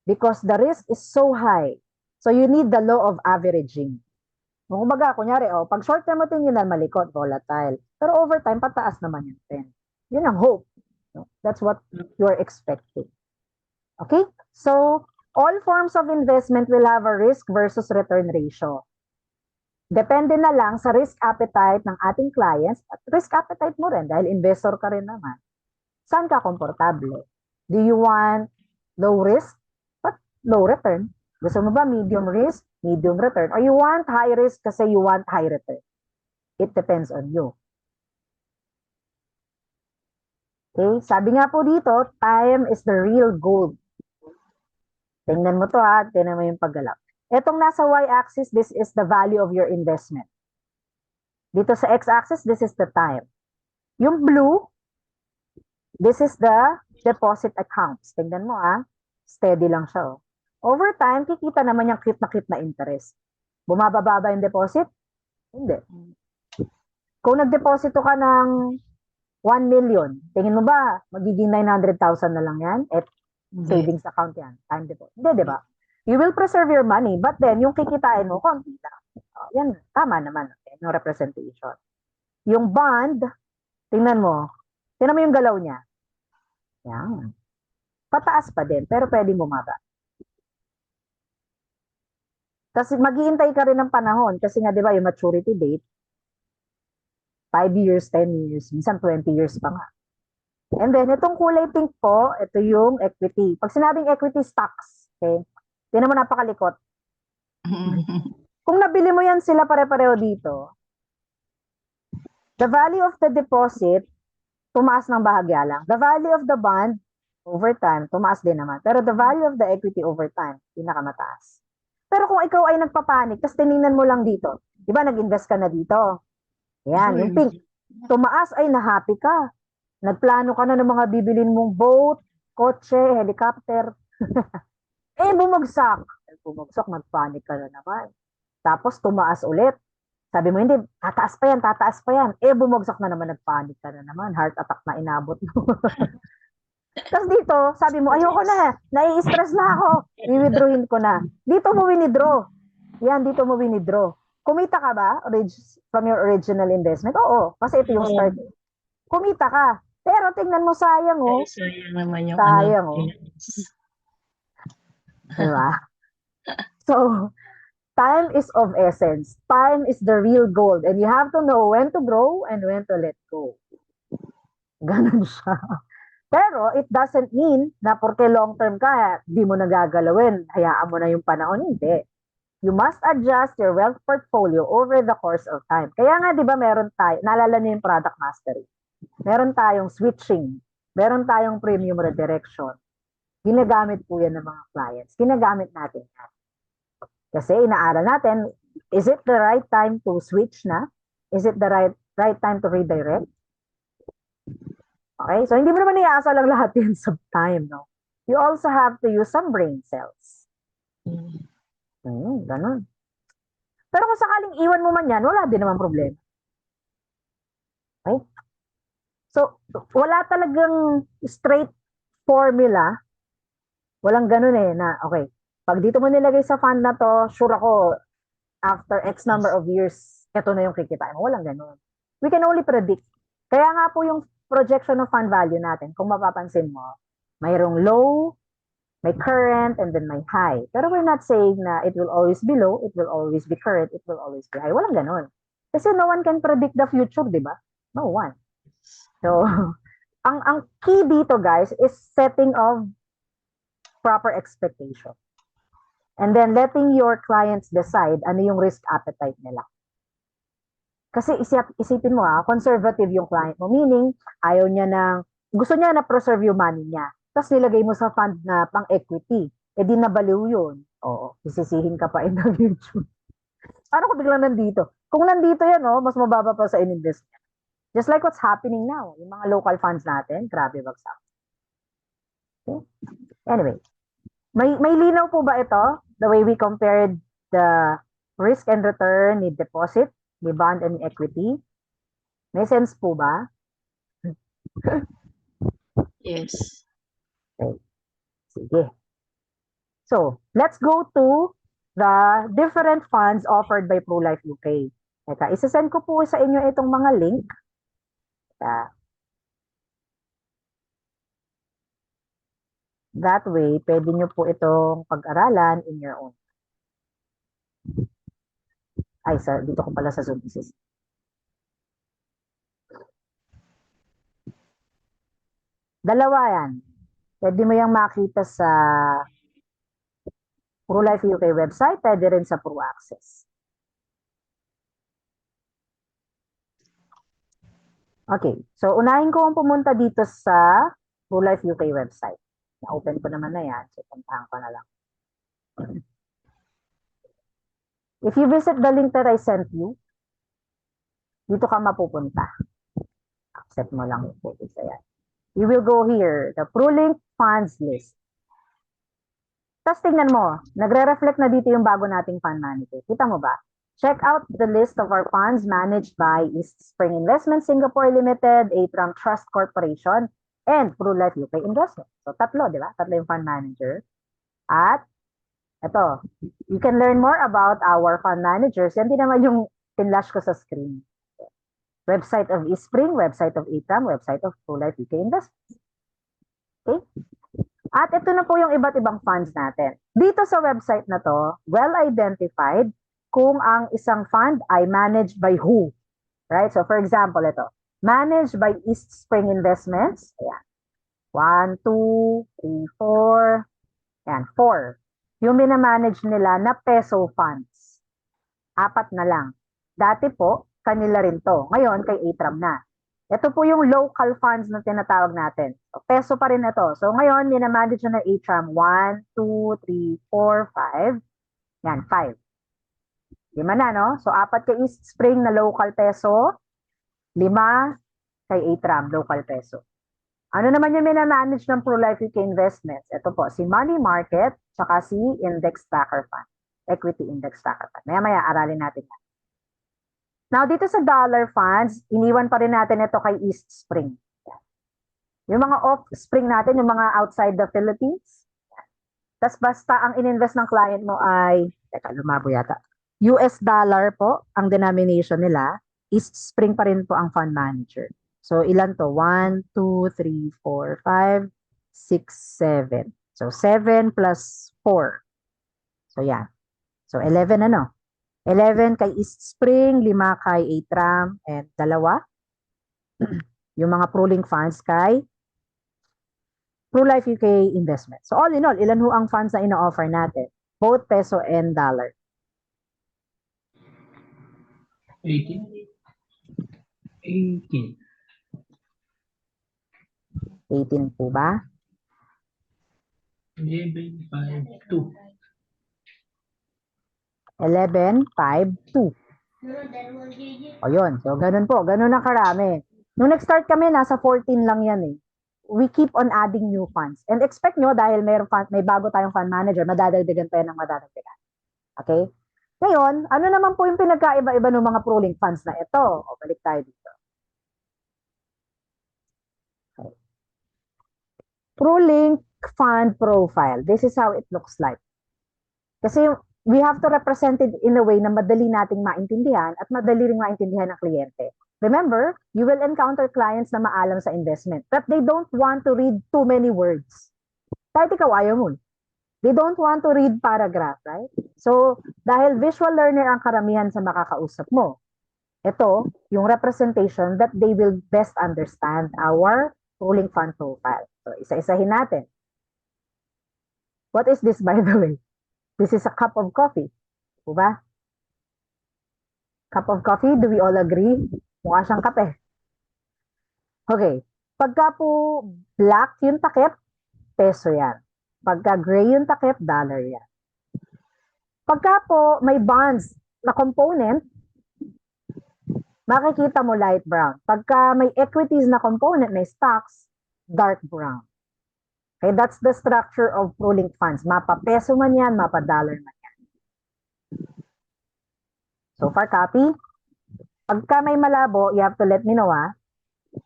[SPEAKER 1] because the risk is so high. So you need the law of averaging. Kung kumbaga, kunyari, pag short term mo tingnan, malikot, volatile. Pero over time, pataas naman yung trend. Yun ang hope. No? That's what you're expecting. Okay? So, all forms of investment will have a risk versus return ratio. Depende na lang sa risk appetite ng ating clients at risk appetite mo rin dahil investor ka rin naman. Saan ka komportable? Do you want low risk but low return? Gusto mo ba medium risk, medium return? Or you want high risk kasi you want high return? It depends on you. Okay? Sabi nga po dito, time is the real gold. Tingnan mo to ha, tingnan mo yung paggalap. Etong nasa y-axis, this is the value of your investment. Dito sa x-axis, this is the time. Yung blue, this is the deposit accounts. Tingnan mo steady lang siya. Over time, kikita naman yung cute na interest. Bumababa ba yung deposit? Hindi. Kung nagdeposito ka ng 1 million, tingin mo ba, magiging 900,000 na lang yan? At savings account yan, time deposit. Hindi, di ba? You will preserve your money, but then yung kikitain mo, konti lang. Yan, tama naman. Okay? Yung representation. Yung bond, tingnan mo yung galaw niya. Yan. Pataas pa din, pero pwedeng bumaba. Kasi maghihintay ka rin ng panahon, kasi nga, di ba, yung maturity date, 5 years, 10 years, minsan 20 years pa nga. And then, itong kulay pink po, ito yung equity. Pag sinabing equity stocks, okay, tinan mo napakalikot. Kung nabili mo yan sila pare-pareho dito, the value of the deposit, tumaas ng bahagya lang. The value of the bond, over time, tumaas din naman. Pero the value of the equity over time, pinakamataas. Pero kung ikaw ay nagpapanik, tapos tinignan mo lang dito, di ba nag-invest ka na dito? Yan, yung pink. Tumaas ay na-happy ka. Nagplano ka na ng mga bibilin mong boat, kotse, helicopter. Bumagsak. Bumagsak, nagpanik ka na naman. Tapos tumaas ulit. Sabi mo, hindi, tataas pa yan. Bumagsak na naman, nagpanik ka na naman. Heart attack na inabot mo. Tapos dito, sabi mo, ayoko na, nai-stress na ako. I-withdrawin ko na. Dito mo winidraw. Yan, dito mo winidraw. Kumita ka ba from your original investment? Oo, kasi ito yung start. Kumita ka. Pero tingnan mo, sayang
[SPEAKER 4] Sayang naman yung
[SPEAKER 1] sayang
[SPEAKER 4] yes.
[SPEAKER 1] Diba? So, time is of essence. Time is the real gold. And you have to know when to grow and when to let go. Ganun siya. Pero it doesn't mean na porque long term ka, di mo nagagalawin, hayaan mo na yung panahon. Hindi. You must adjust your wealth portfolio over the course of time. Kaya nga, di ba, meron tayo, naalala niyo yung product mastery. Meron tayong switching. Meron tayong premium redirection. Ginagamit po yan ng mga clients. Ginagamit natin yan. Kasi inaaral natin, is it the right time to switch na? Is it the right time to redirect? Okay, so hindi mo naman iaasa lang lahat yan sa time, no? You also have to use some brain cells. Ganun. Pero kung sakaling iwan mo man yan, wala din naman problema. Okay? So, wala talagang straight formula. Walang ganun na, okay, pag dito mo nilagay sa fund na to, sure ako, after X number of years, ito na yung kikitain mo. Walang ganun. We can only predict. Kaya nga po yung projection of fund value natin, kung mapapansin mo, mayroong low, may current, and then may high. Pero we're not saying na it will always be low, it will always be current, it will always be high. Walang ganun. Kasi no one can predict the future, di ba? No one. So, ang key dito, guys, is setting of proper expectation. And then letting your clients decide ano yung risk appetite nila. Kasi isipin mo conservative yung client mo. Meaning, gusto niya na preserve yung money niya. Tapos nilagay mo sa fund na pang equity. Di nabaliw yun. Oo, isisihin ka pa in the future. Paano ko biglang nandito? Kung nandito yan, oh, mas mababa pa sa in-invest niya. Just like what's happening now. Yung mga local funds natin, grabe bagsak. Okay? Anyway, may linaw po ba ito? The way we compared the risk and return ni deposit, ni bond and equity? May sense po ba?
[SPEAKER 4] Yes.
[SPEAKER 1] Sige. So, let's go to the different funds offered by ProLife UK. Teka, isasend ko po sa inyo itong mga link. Teka. That way, pwede nyo po itong pag-aralan in your own. Ay, dito ko pala sa Zoom. Dalawa yan. Pwede mo yung makita sa ProLife UK website, pwede rin sa ProAccess. Okay, so unahin ko pumunta dito sa ProLife UK website. Na-open ko naman na yan, so puntahan ko na lang. If you visit the link that I sent you, dito ka mapupunta. Accept mo lang po isa yan. You will go here, the ProLink funds list. Tapos tingnan mo, nagre-reflect na dito yung bago nating fund manager. Kita mo ba? Check out the list of our funds managed by East Spring Investments Singapore Limited, Atram Trust Corporation, and ProLife UK Investment. So tatlo, di ba? Tatlo yung fund manager. At ito, you can learn more about our fund managers. Yan din naman yung pinlash ko sa screen. Website of East Spring, website of Atram, website of ProLife UK Investments. Okay? At ito na po yung iba't ibang funds natin. Dito sa website na to, well identified kung ang isang fund ay managed by who. Right? So for example, ito. Managed by East Spring Investments. Ayan. 1, 2, 3, 4. Ayan, 4. Yung minamanage nila na peso funds. 4 na lang. Dati po, kanila rin to. Ngayon, kay Atram na. Ito po yung local funds na tinatawag natin. So, peso pa rin ito. So ngayon, minamanage na Atram 1, 2, 3, 4, 5. Yan, 5. 5 na, no? So 4 kay East Spring na local peso, 5 kay Atram local peso. Ano naman yung minamanage ng ProLife UK Investments? Ito po, si Money Market, saka si Index Tracker Fund. Equity Index Tracker Fund. Maya-maya, aralin natin yan. Now, dito sa dollar funds, iniwan pa rin natin ito kay East Spring. Yung mga off-spring natin, yung mga outside the Philippines. Tapos basta ang ininvest ng client mo ay, teka, lumabo yata. US dollar po, ang denomination nila. East Spring pa rin po ang fund manager. So, ilan to? 1, 2, 3, 4, 5, 6, 7. So, 7 plus 4. So, yan. So, 11 ano? 11 kay East Spring, 5 kay Atram, and 2. Yung mga ProLink funds kay ProLife UK Investment. So, all in all, ilan ho ang funds na ina-offer natin? Both peso and dollar.
[SPEAKER 5] 18. 18.
[SPEAKER 1] 18 po ba?
[SPEAKER 5] 11, 5, 2.
[SPEAKER 1] 11, 5, 2. O yun. So, ganun po. Ganun ang karami. Nung nag-start kami, nasa 14 lang yan eh. We keep on adding new funds. And expect nyo, dahil may bago tayong fund manager, madadagdagan pa yan ng madadagdagan. Okay? Ngayon, ano naman po yung pinagkaiba-iba ng mga ProLink funds na ito? O, balik tayo dito. Okay. ProLink fund profile. This is how it looks like. Kasi we have to represent it in a way na madali nating maintindihan at madali ring maintindihan ng kliyente. Remember, you will encounter clients na maalam sa investment, but they don't want to read too many words. Kahit ikaw ayaw mo. They don't want to read paragraph, right? So, dahil visual learner ang karamihan sa makakausap mo, ito, yung representation that they will best understand our ProLink fund profile. So, isa-isahin natin. What is this, by the way? This is a cup of coffee. Diba? Cup of coffee, do we all agree? Mukha siyang kape. Okay. Pagka po black yung takip, peso yan. Pagka gray yung takip, dollar yan. Pagka po may bonds na component, makikita mo light brown. Pagka may equities na component, may stocks, dark brown. Okay, that's the structure of pool-linked funds. Mapa peso man yan, mapa dollar man yan. So far, copy? Pagka may malabo, you have to let me know, ah.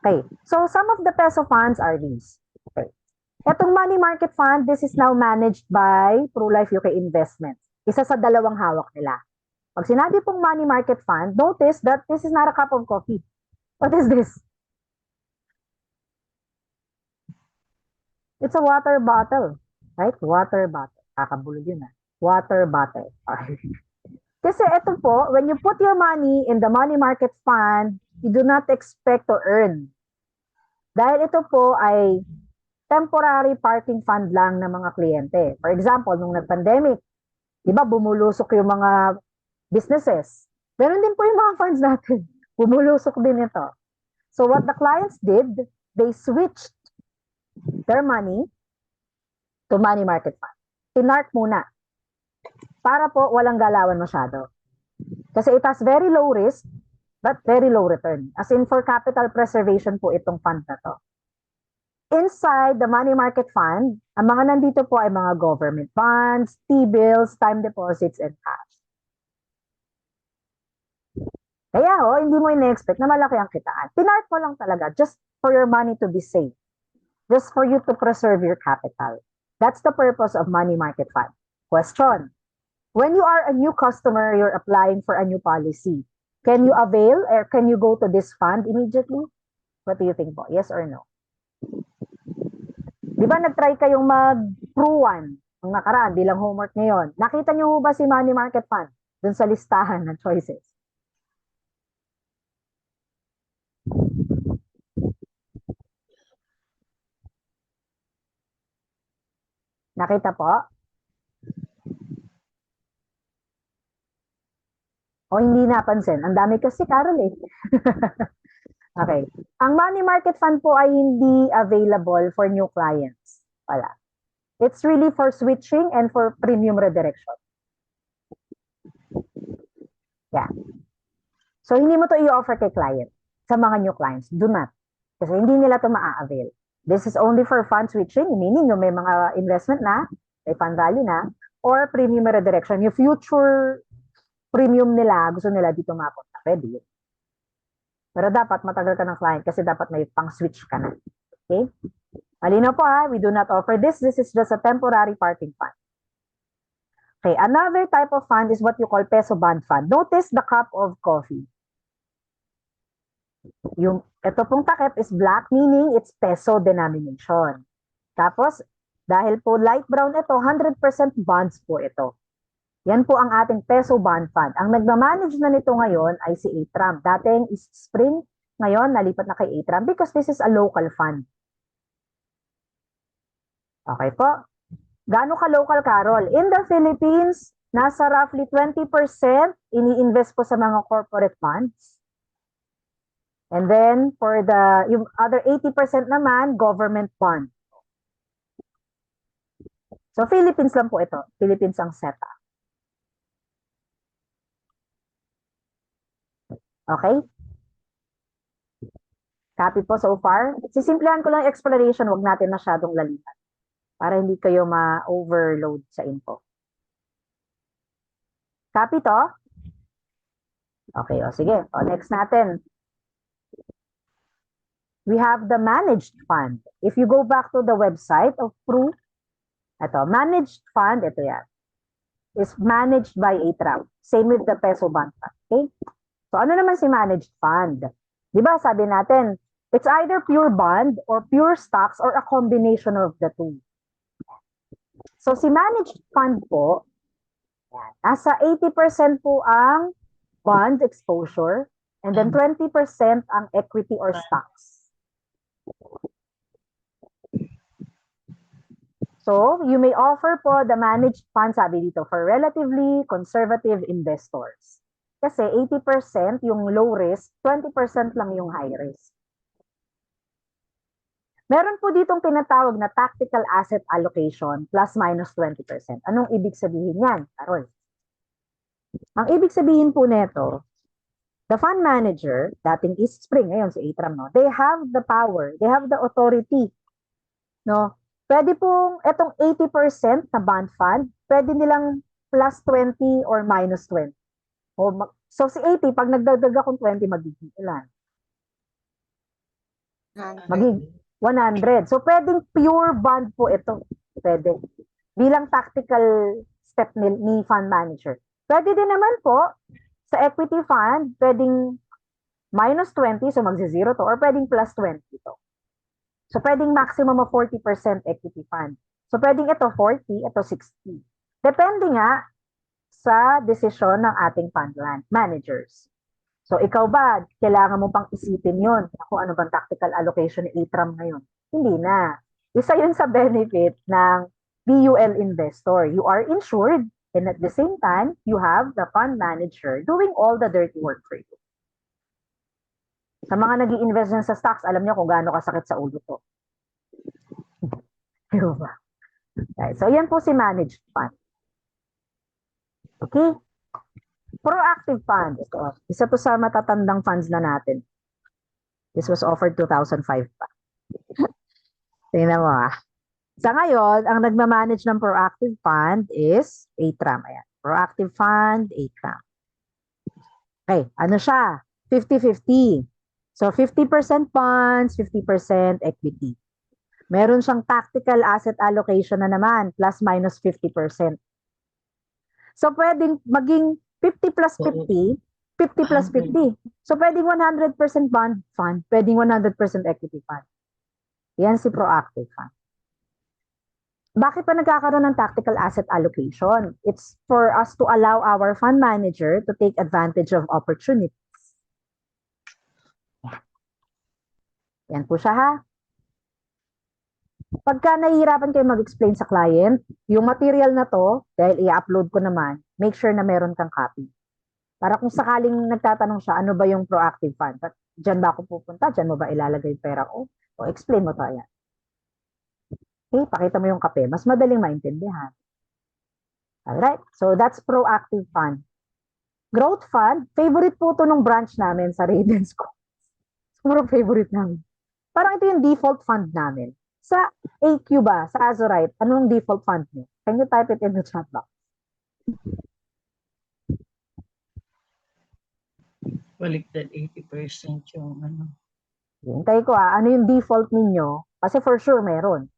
[SPEAKER 1] Okay, so some of the peso funds are these. Okay. Etong money market fund, this is now managed by ProLife UK Investments. Isa sa dalawang hawak nila. Pag sinabi pong money market fund, notice that this is not a cup of coffee. What is this? It's a water bottle. Right? Water bottle. Kakabulog yun, ah. Water bottle. Okay. Kasi ito po, when you put your money in the money market fund, you do not expect to earn. Dahil ito po ay temporary parking fund lang ng mga kliyente. For example, nung nag-pandemic, di ba, bumulusok yung mga businesses. Meron din po yung mga funds natin. Bumulusok din ito. So what the clients did, they switched their money to money market fund. Tinark muna. Para po walang galawan masyado. Kasi it has very low risk, but very low return. As in for capital preservation po itong fund na to. Inside the money market fund, ang mga nandito po ay mga government bonds, T-bills, time deposits, and cash. Kaya hindi mo ina-expect na malaki ang kitaan. Tinark mo lang talaga just for your money to be safe. Just for you to preserve your capital. That's the purpose of money market fund. Question. When you are a new customer, you're applying for a new policy. Can you avail or can you go to this fund immediately? What do you think po? Yes or no? Di ba nag-try kayong mag-Pru1 ang nakaraan bilang homework ngayon? Nakita niyo ba si money market fund dun sa listahan ng choices? Nakita po? O hindi napansin? Ang dami kasi, Carol eh. Okay. Ang money market fund po ay hindi available for new clients. Wala. It's really for switching and for premium redirection. Yeah. So, hindi mo to i-offer kay client. Sa mga new clients. Do not. Kasi hindi nila to maa-avail. This is only for fund switching, meaning yung may mga investment na, may fund value na, or premium redirection. Yung future premium nila, gusto nila dito mapunta. Pwede yun. Pero dapat matagal ka ng client kasi dapat may pang-switch ka na. Okay? Malinaw po ha, we do not offer this. This is just a temporary parking fund. Okay, another type of fund is what you call peso bond fund. Notice the cup of coffee. Ito pong takip is black, meaning it's peso denomination. Tapos, dahil po light brown ito, 100% bonds po ito. Yan po ang ating peso bond fund. Ang nagmamanage na nito ngayon ay si ATRAM. Dating is Spring, ngayon nalipat na kay ATRAM because this is a local fund. Okay po. Gaano ka-local, Carol? In the Philippines, nasa roughly 20% ini-invest po sa mga corporate funds. And then, for yung other 80% naman, government bond. So, Philippines lang po ito. Philippines ang setup. Okay? Copy po so far. Sisimplihan ko lang exploration, wag natin masyadong lalitan. Para hindi kayo ma-overload sa info. Copy to? Okay, sige. Next natin. We have the managed fund. If you go back to the website of Pru, ito, managed fund, ito yan. Is managed by ATRAM. Same with the peso bond fund. Okay? So, ano naman si managed fund? Di ba, sabi natin, it's either pure bond or pure stocks or a combination of the two. So, si managed fund po, nasa 80% po ang bond exposure and then 20% ang equity or stocks. So, you may offer po the managed fund, sabi dito, for relatively conservative investors. Kasi 80% yung low risk, 20% lang yung high risk. Meron po ditong tinatawag na tactical asset allocation plus minus 20%. Anong ibig sabihin yan, Carol? Ang ibig sabihin po nito, the fund manager, dating East Spring, ngayon si Atram, no? They have the power, they have the authority, no? Pwede pong itong 80% na bond fund, pwede nilang plus 20 or minus 20. So si 80, pag nagdagdag akong 20, magiging ilan? Magiging 100. So pwedeng pure bond po ito. Pwede. Bilang tactical step ni fund manager. Pwede din naman po sa equity fund, pwedeng minus 20, so magzi-zero to, or pwedeng plus 20 to. So pwedeng maximum of 40% equity fund. So pwedeng ito 40, ito 60. Depende nga sa desisyon ng ating fund managers. So ikaw ba, kailangan mo pang isipin yun? Kung ano bang tactical allocation ni ATRAM ngayon? Hindi na. Isa yun sa benefit ng BUL investor. You are insured and at the same time, you have the fund manager doing all the dirty work for you. Sa mga nag-i-invest dyan sa stocks, alam niyo kung gaano kasakit sa ulo to. Diba? Okay, so yan po si managed fund. Okay? Proactive fund. Ito, isa to sa matatandang funds na natin. This was offered 2005 pa. Tingnan mo ah. Sa ngayon, ang nagmamanage ng proactive fund is ATRAM. Ayan. Proactive fund, ATRAM. Okay, ano siya? 50-50. So 50% bonds, 50% equity. Meron siyang tactical asset allocation na naman, plus minus 50%. So pwedeng maging 50 plus 50, 50 plus 50. So pwedeng 100% bond fund, pwedeng 100% equity fund. Yan si proactive fund. Bakit pa nagkakaroon ng tactical asset allocation? It's for us to allow our fund manager to take advantage of opportunities. Yan po siya ha. Pagka nahihirapan kayo mag-explain sa client, yung material na to, dahil i-upload ko naman, make sure na meron kang copy. Para kung sakaling nagtatanong siya, ano ba yung proactive fund? Diyan ba ako pupunta? Diyan mo ba ilalagay yung pera ko? O explain mo to, ayan. Okay, pakita mo yung kape. Mas madaling maintindihan. Alright, so that's proactive fund. Growth fund, favorite po to nung branch namin sa Radiance ko. Siguro favorite namin. Parang ito yung default fund namin. Sa AQ ba, sa Azurite, anong default fund niyo? Can you type it in the chat box?
[SPEAKER 4] Baliktad 80% yung ano.
[SPEAKER 1] Hintay ko ano yung default ninyo? Kasi for sure meron.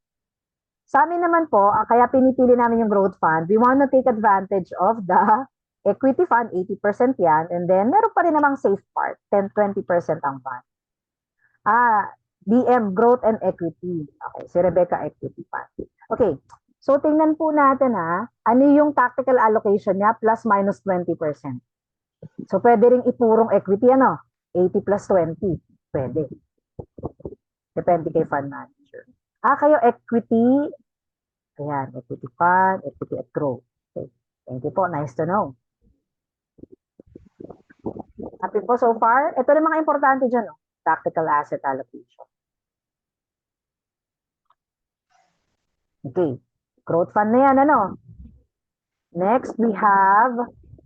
[SPEAKER 1] Sa amin naman po, kaya pinipili namin yung growth fund, we want to take advantage of the equity fund, 80% yan, and then meron pa rin namang safe part, 10-20% ang fund. BM, growth and equity. Okay, si Rebecca, equity fund. Okay, so tingnan po natin ano yung tactical allocation niya, plus minus 20%. So pwede ring ipurong equity, 80 plus 20. Pwede. Depende kay fund manager. Kayo equity, ayan, equity fund, equity at growth. Okay. Thank you po, nice to know. Happy po so far? Ito rin mga importante dyan, tactical asset allocation. Okay, growth fund na yan, Next, we have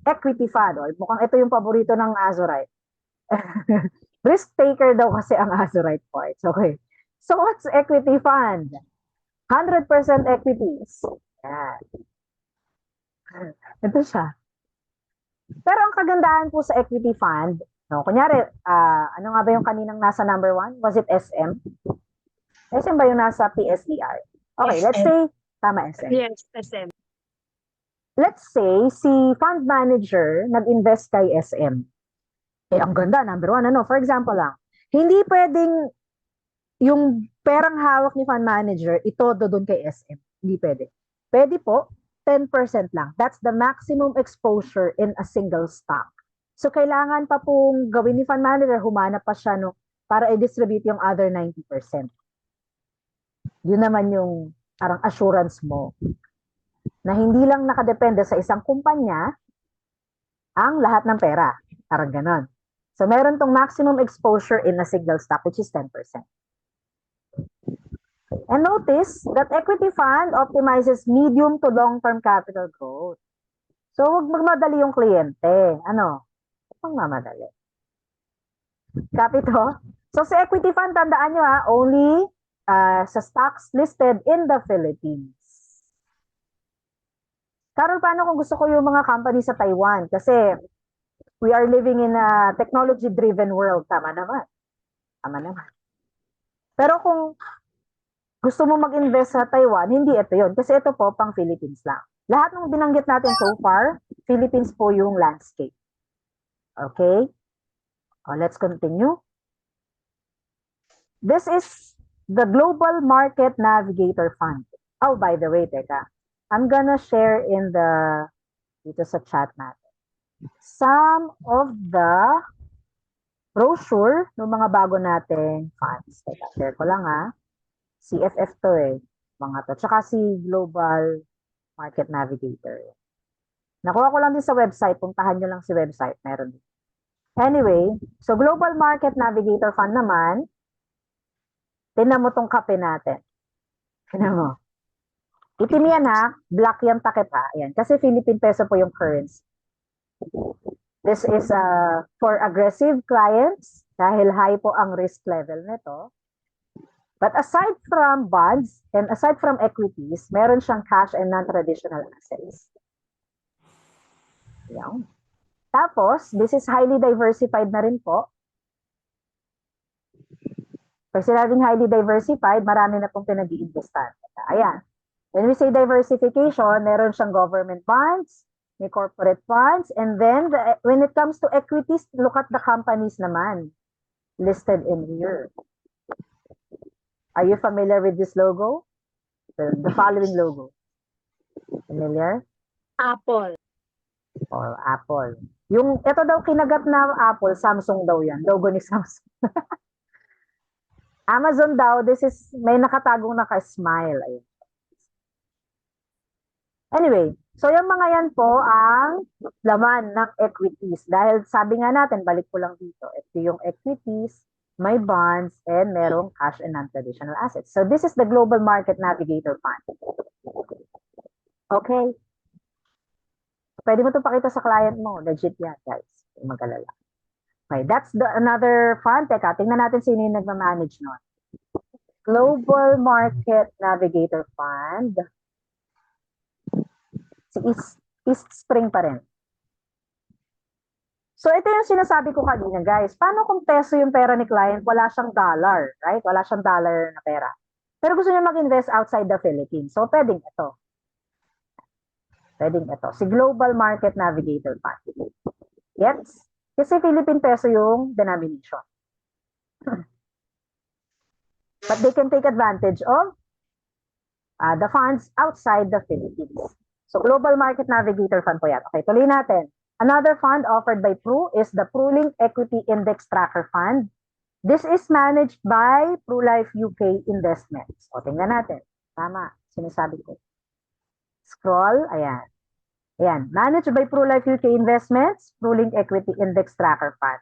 [SPEAKER 1] equity fund. Mukhang ito yung paborito ng Azurite. Risk taker daw kasi ang Azurite points. Okay. So what's equity fund? 100% equities. Yan. Ito siya. Pero ang kagandahan po sa equity fund, kunyari, ano nga ba yung kaninang nasa number 1? Was it SM? SM ba yung nasa PSER? Okay, let's say, tama SM.
[SPEAKER 3] Yes, SM.
[SPEAKER 1] Let's say, si fund manager nag-invest kay SM. Ang ganda, number 1, For example lang, hindi pwedeng yung perang hawak ni fund manager, itodo doon kay SM. Hindi pwede. Pwede po, 10% lang. That's the maximum exposure in a single stock. So, kailangan pa pong gawin ni fund manager, humanap pa siya para i-distribute yung other 90%. Yun naman yung parang assurance mo na hindi lang nakadepende sa isang kumpanya ang lahat ng pera. Parang ganon. So, meron tong maximum exposure in a single stock, which is 10%. And notice that equity fund optimizes medium to long-term capital growth. So, huwag magmadali yung kliyente. Ano? Huwag magmadali. Copy to? So, sa equity fund, tandaan nyo only sa stocks listed in the Philippines. Carol, paano kung gusto ko yung mga company sa Taiwan? Kasi we are living in a technology-driven world. Tama naman. Tama naman. Pero kung gusto mo mag-invest sa Taiwan, hindi ito yun. Kasi ito po, pang Philippines lang. Lahat ng binanggit natin so far, Philippines po yung landscape. Okay? Let's continue. This is the Global Market Navigator Fund. Oh, by the way, teka. I'm gonna share in dito sa chat natin, some of the brochure ng mga bago nating funds. Teka, share ko lang CFF to mga to. Tsaka si Global Market Navigator. Nakuha ko lang din sa website. Puntahan nyo lang si website. Meron din. Anyway, so Global Market Navigator Fund naman, tinan mo tong kape natin. Tinan mo. Itim yan black yan takip Ayan. Kasi Philippine peso po yung currency. This is for aggressive clients dahil high po ang risk level nito. But aside from bonds and aside from equities, meron siyang cash and non-traditional assets. Yan. Tapos, this is highly diversified na rin po. Pag sinabing highly diversified, marami na pong pinag-i-investan. Ayan. When we say diversification, meron siyang government bonds, may corporate bonds, and then when it comes to equities, look at the companies naman listed in here. Are you familiar with this logo? The following logo. Familiar?
[SPEAKER 3] Apple.
[SPEAKER 1] Or Apple. Yung, ito daw kinagat na Apple, Samsung daw yan. Logo ni Samsung. Amazon daw, this is, may nakatagong naka-smile. Ayun. Anyway, so yung mga yan po ang laman ng equities. Dahil sabi nga natin, balik ko lang dito. Ito yung equities, may bonds, and merong cash and non-traditional assets. So this is the Global Market Navigator Fund. Okay. Pwede mo ito pakita sa client mo. Legit yan, guys. Mag-alala. Okay, that's another fund. Teka, tingnan natin sino yung nagmamanage nun. Global Market Navigator Fund. Si East Spring pa rin. So, ito yung sinasabi ko kanina, guys. Paano kung peso yung pera ni client, wala siyang dollar, right? Wala siyang dollar na pera. Pero gusto niya mag-invest outside the Philippines. So, pwedeng ito. Pwedeng ito. Si Global Market Navigator Fund. Yes. Kasi Philippine peso yung denomination. But they can take advantage of the funds outside the Philippines. So, Global Market Navigator Fund po yan. Okay, tuloy natin. Another fund offered by Pru is the PruLink Equity Index Tracker Fund. This is managed by PruLife UK Investments. O, tingnan natin. Tama, sinasabi ko. Scroll, ayan. Ayan, managed by PruLife UK Investments, PruLink Equity Index Tracker Fund.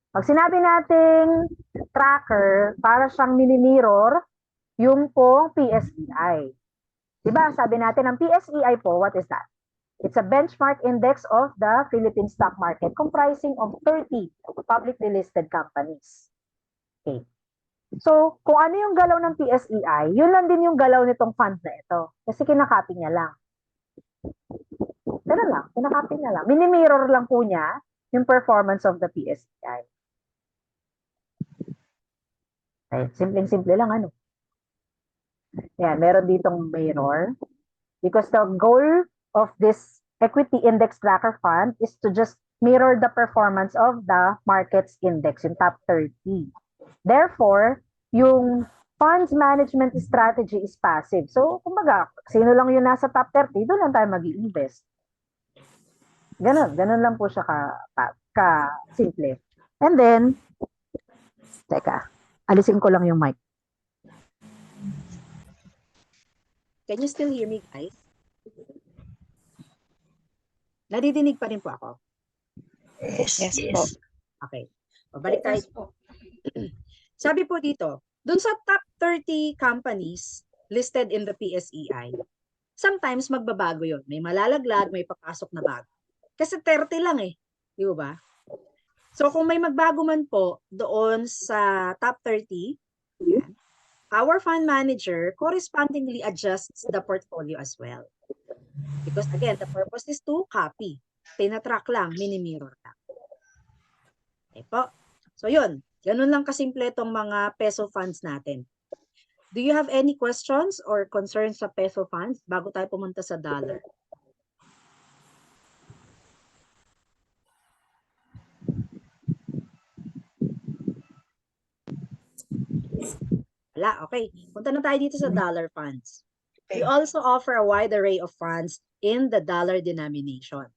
[SPEAKER 1] Pag sinabi nating tracker, para siyang mini-mirror yung pong PSEI. Diba, sabi natin, ang PSEI po, what is that? It's a benchmark index of the Philippine stock market comprising of 30 publicly listed companies. Okay. So, kung ano yung galaw ng PSEI, yun lang din yung galaw nitong fund na ito. Kasi kinakopy niya lang. Pero lang, kinakopy niya lang. Mini-mirror lang po niya yung performance of the PSEI. Okay, simpleng-simple lang ano. Yan, meron ditong mirror. Because the goal of this equity index tracker fund is to just mirror the performance of the markets index, yung top 30. Therefore, yung funds management strategy is passive. So, kumbaga, sino lang yung nasa top 30, doon lang tayo mag-i-invest. Ganun lang po siya ka-simple. And then, teka, alisin ko lang yung mic. Can you still hear me, guys? Nadidinig pa rin po ako?
[SPEAKER 2] Yes po.
[SPEAKER 1] Okay. O, balik tayo. Sabi po dito, dun sa top 30 companies listed in the PSEI,
[SPEAKER 6] sometimes magbabago yun. May malalaglag, may papasok na bago. Kasi 30 lang eh. Di ba? So kung may magbago man po doon sa top 30, our fund manager correspondingly adjusts the portfolio as well. Because again, the purpose is to copy. Tinatrack lang, mini-mirror lang. Okay po. So yun, ganun lang kasimple itong mga peso funds natin. Do you have any questions or concerns sa peso funds bago tayo pumunta sa dollar? Wala, okay. Punta na tayo dito sa dollar funds. We also offer a wide array of funds in the dollar denomination.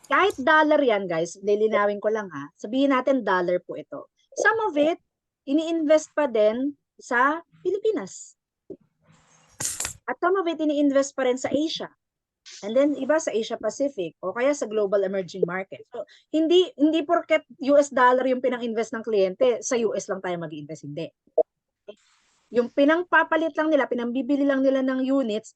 [SPEAKER 6] Kahit dollar yan, guys, lilinawin ko lang ha. Sabihin natin dollar po ito. Some of it, ini-invest pa din sa Pilipinas. At some of it, ini-invest pa rin sa Asia. And then iba sa Asia Pacific o kaya sa global emerging market. So, hindi porket US dollar yung pinang-invest ng kliyente, sa US lang tayo mag-invest, hindi. Yung pinangpapalit lang nila, pinambibili lang nila ng units,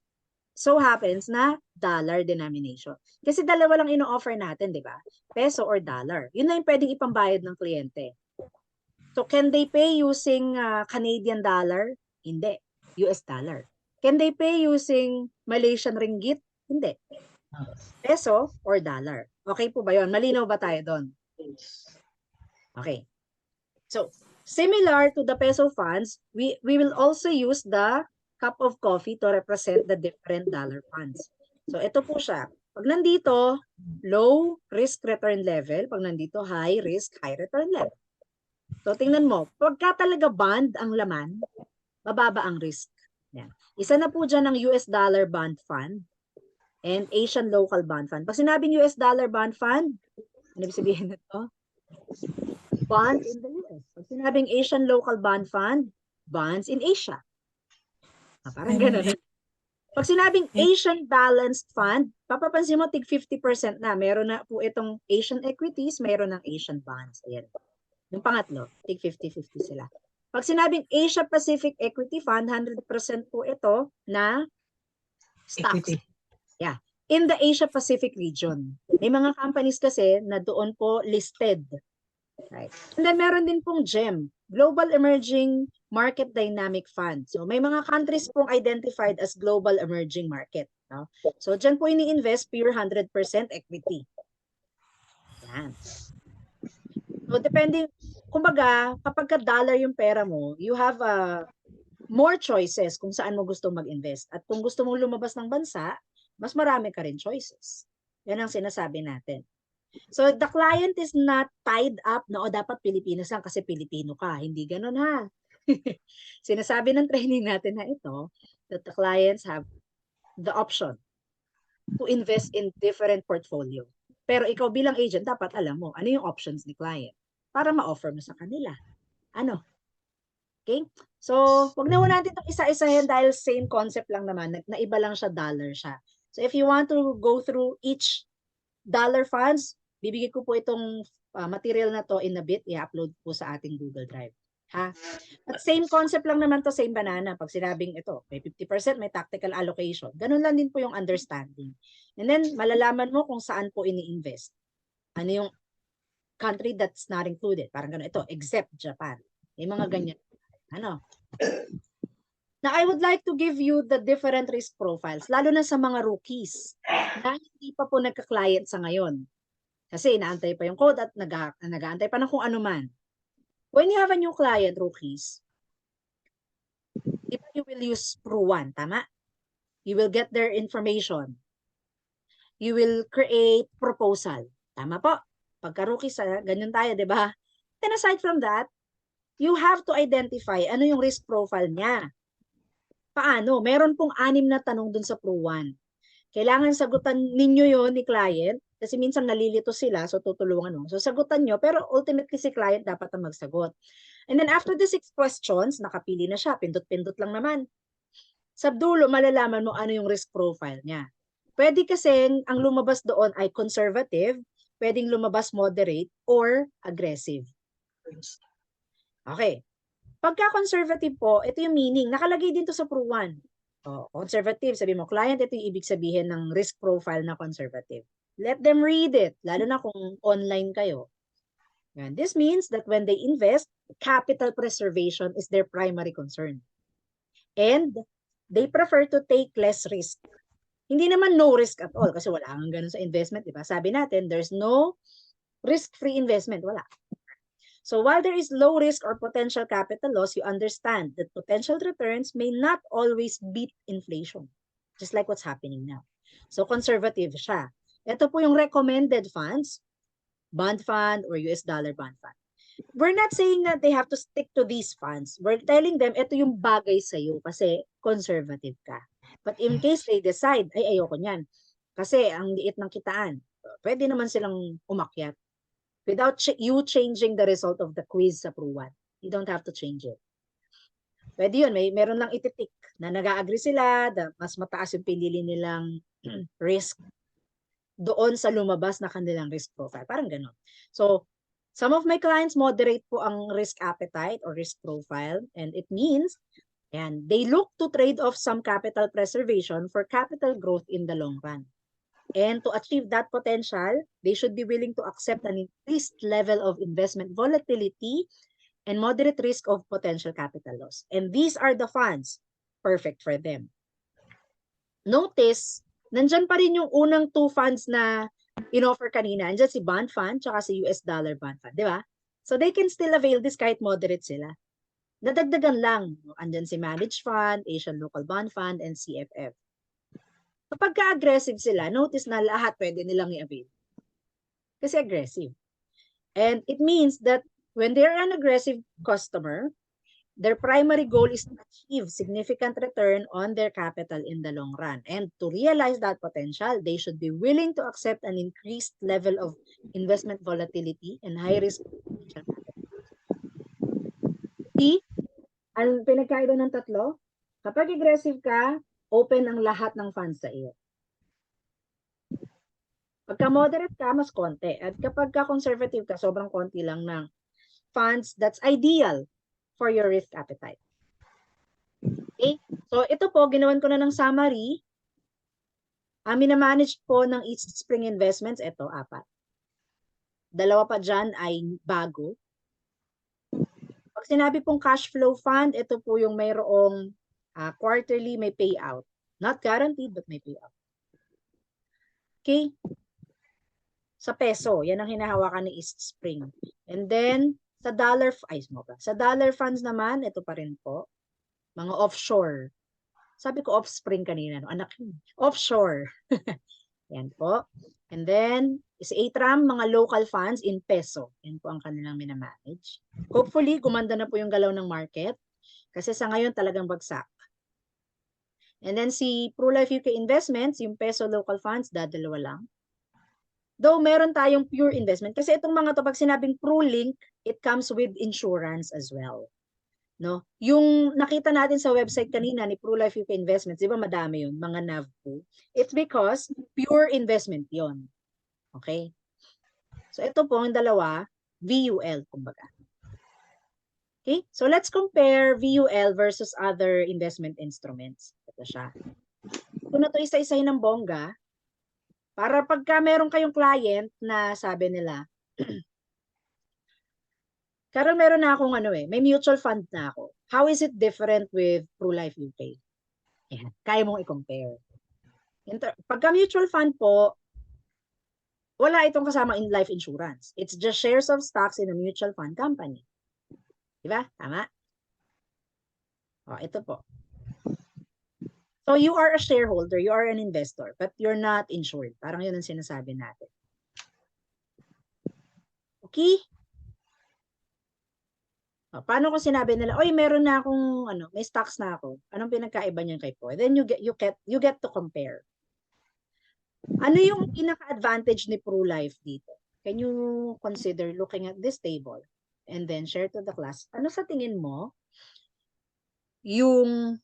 [SPEAKER 6] so happens na dollar denomination. Kasi dalawa lang ino-offer natin, di ba? Peso or dollar. Yun na yung pwedeng ipambayad ng kliyente. So can they pay using Canadian dollar? Hindi. US dollar. Can they pay using Malaysian ringgit? Hindi. Peso or dollar. Okay po ba yun? Malinaw ba tayo doon? Okay. So, similar to the peso funds, we will also use the cup of coffee to represent the different dollar funds. So, ito po siya. Pag nandito, low risk return level. Pag nandito, high risk, high return level. So, tingnan mo. Pagka talaga bond ang laman, mababa ang risk. Yan. Isa na po dyan ang US dollar bond fund and Asian local bond fund. Pag sinabing US dollar bond fund, ano ibig sabihin nito? Bonds in the US. Pag sinabing Asian local bond fund, bonds in Asia. Parang gano'n. Pag sinabing Asian balanced fund, papapansin mo tig 50% na. Meron na po itong Asian equities, meron ng Asian bonds. Ayan. Yung pangatlo, tig 50-50 sila. Pag sinabing Asia Pacific Equity Fund, 100% po ito na stocks.
[SPEAKER 4] Equity.
[SPEAKER 6] Yeah. In the Asia Pacific region. May mga companies kasi na doon po listed. Right. And then meron din pong GEM, Global Emerging Market Dynamic Fund. So may mga countries pong identified as Global Emerging Market. No? So dyan po ini-invest pure 100% equity. Yan. So depending, kumbaga, kapag ka dollar yung pera mo, you have more choices kung saan mo gusto mag-invest. At kung gusto mong lumabas ng bansa, mas marami ka rin choices. Yan ang sinasabi natin. So the client is not tied up na dapat Pilipinas lang kasi Pilipino ka. Hindi ganun ha. Sinasabi ng training natin na ito that the clients have the option to invest in different portfolio. Pero ikaw bilang agent, dapat alam mo ano yung options ni client para ma-offer mo sa kanila. Ano? Okay? So, wag na natin itong isa-isahin dahil same concept lang naman, na iba lang siya, dollar siya. So, if you want to go through each dollar funds, bibigay ko po itong material na to in a bit, i-upload po sa ating Google Drive. Ha? At same concept lang naman to, same banana. Pag sinabing ito, may 50%, may tactical allocation. Ganun lang din po yung understanding. And then, malalaman mo kung saan po ini-invest. Ano yung country that's not included. Parang gano'n. Ito, except Japan. May mga ganyan. Ano? Now, I would like to give you the different risk profiles, lalo na sa mga rookies na hindi pa po nagka-client sa ngayon. Kasi inaantay pa yung code at nag-aantay pa ng kung ano man. When you have a new client, rookies, you will use Pru1, tama? You will get their information. You will create proposal. Tama po? Pagka-rookies, ganyan tayo, di ba? Then aside from that, you have to identify ano yung risk profile niya. Paano? Meron pong 6 na tanong dun sa Pru1. Kailangan sagutan ninyo yon ni client kasi minsan nalilito sila, so tutulungan mo. So sagutan nyo, pero ultimately si client dapat ang magsagot. And then after the 6 questions, nakapili na siya, pindot-pindot lang naman. Sa dulo, malalaman mo ano yung risk profile niya. Pwede kasi ang lumabas doon ay conservative, pwedeng lumabas moderate, or aggressive. Okay. Pagka conservative po, ito yung meaning. Nakalagay din to sa Pru1. Conservative, sabi mo, client, ito yung ibig sabihin ng risk profile na conservative. Let them read it, lalo na kung online kayo. And this means that when they invest, capital preservation is their primary concern. And they prefer to take less risk. Hindi naman no risk at all kasi wala kang ganun sa investment, di ba? Sabi natin, there's no risk-free investment. Wala. So while there is low risk or potential capital loss, you understand that potential returns may not always beat inflation, just like what's happening now. So conservative siya. Ito po yung recommended funds, bond fund or US dollar bond fund. We're not saying that they have to stick to these funds. We're telling them ito yung bagay sa'yo kasi conservative ka. But in case they decide, ay ayoko niyan, kasi ang liit ng kitaan, pwede naman silang umakyat without you changing the result of the quiz sa Pruwan. You don't have to change it. Pwede yun, meron lang ititik na nag-agree sila, mas mataas yung pinili nilang risk doon sa lumabas na kanilang risk profile. Parang ganun. So, some of my clients moderate po ang risk appetite or risk profile, and it means and they look to trade off some capital preservation for capital growth in the long run. And to achieve that potential, they should be willing to accept an increased level of investment volatility and moderate risk of potential capital loss. And these are the funds perfect for them. Notice, nandyan pa rin yung unang two funds na in-offer kanina. Nandyan si bond fund tsaka si US dollar bond fund, di ba? So they can still avail this kahit moderate sila. Nadagdagan lang. Andyan si Managed Fund, Asian Local Bond Fund, and CFF. Kapag ka-aggressive sila, notice na lahat pwede nilang i-avail. Kasi aggressive. And it means that when they're an aggressive customer, their primary goal is to achieve significant return on their capital in the long run. And to realize that potential, they should be willing to accept an increased level of investment volatility and high risk potential capital. See? Ang pinagkaiba ng tatlo, kapag aggressive ka, open ang lahat ng funds sa iyo. Pagka moderate ka, mas konti. At kapag ka conservative ka, sobrang konti lang ng funds that's ideal for your risk appetite. Okay? So ito po, ginawan ko na ng summary. Minamanage po ng East Spring Investments, ito, 4. 2 pa dyan ay bago. Pag sinabi pong cash flow fund, ito po yung mayroong quarterly may payout. Not guaranteed, but may payout. Okay? Sa peso, yan ang hinahawakan ni East Spring. And then, sa dollar funds naman, ito pa rin po. Mga offshore. Sabi ko offspring kanina, no? Anak, offshore. Yan po. And then, is ATRAM, mga local funds in peso. Yan po ang kanilang minamanage. Hopefully, gumanda na po yung galaw ng market. Kasi sa ngayon talagang bagsak. And then si PruLife UK Investments, yung peso local funds, dadalawa lang. Though meron tayong pure investment. Kasi itong mga to, pag sinabing PruLink, it comes with insurance as well. No? Yung nakita natin sa website kanina ni PruLife UK Investments, di ba madami yun, mga NAV po. It's because pure investment yon. Okay? So ito po, ang dalawa, VUL, kumbaga. Okay? So let's compare VUL versus other investment instruments. Ito siya. Ito na to isa-isahin ng bongga. Para pagka meron kayong client na sabi nila, Carol, meron na akong may mutual fund na ako. How is it different with PruLife UK? Yan. Kaya mong i-compare. Pagka mutual fund po, wala itong kasama in life insurance. It's just shares of stocks in a mutual fund company. Diba? Tama? O, ito po. So you are a shareholder, you are an investor, but you're not insured. Parang yun ang sinasabi natin. Okay? O, paano kung sinabi nila, oy, meron na akong, may stocks na ako. Anong pinagkaiba niyan kay po? Then you get to compare. Ano yung pinaka-advantage ni PruLife dito? Can you consider looking at this table and then share to the class? Ano sa tingin mo yung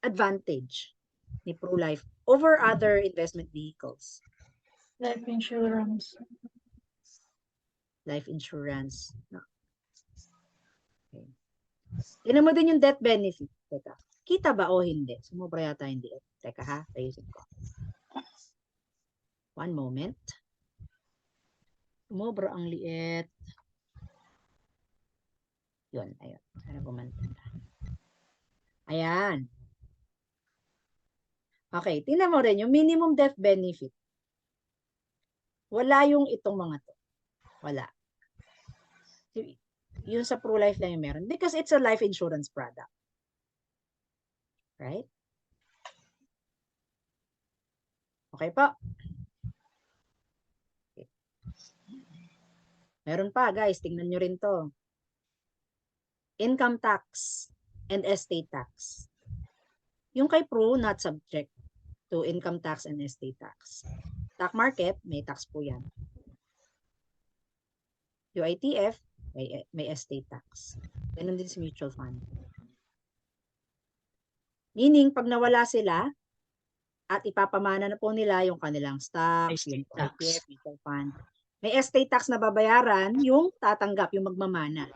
[SPEAKER 6] advantage ni PruLife over other investment vehicles?
[SPEAKER 4] Life insurance.
[SPEAKER 6] Life insurance. No. Okay. Tingnan mo din yung death benefit. Teka. Kita ba o hindi? Sumobra yata hindi. Teka ha, ayusin ko. One moment. Sumobra ang liit. Yun, ayun. Sana gumanda. Ayan. Okay, tingnan mo rin yung minimum death benefit. Wala yung itong mga to. Wala. Yung sa Pro-Life lang yung meron. Because it's a life insurance product. Right? Okay po. Okay. Meron pa, guys. Tingnan nyo rin to. Income tax and estate tax. Yung kay Pro, not subject to income tax and estate tax. Stock market, may tax po yan. UITF, may estate tax. Ganun din sa mutual fund. Meaning, pag nawala sila, at ipapamana na po nila yung kanilang stocks, yung UITF, mutual fund, may estate tax na babayaran yung tatanggap, yung magmamana.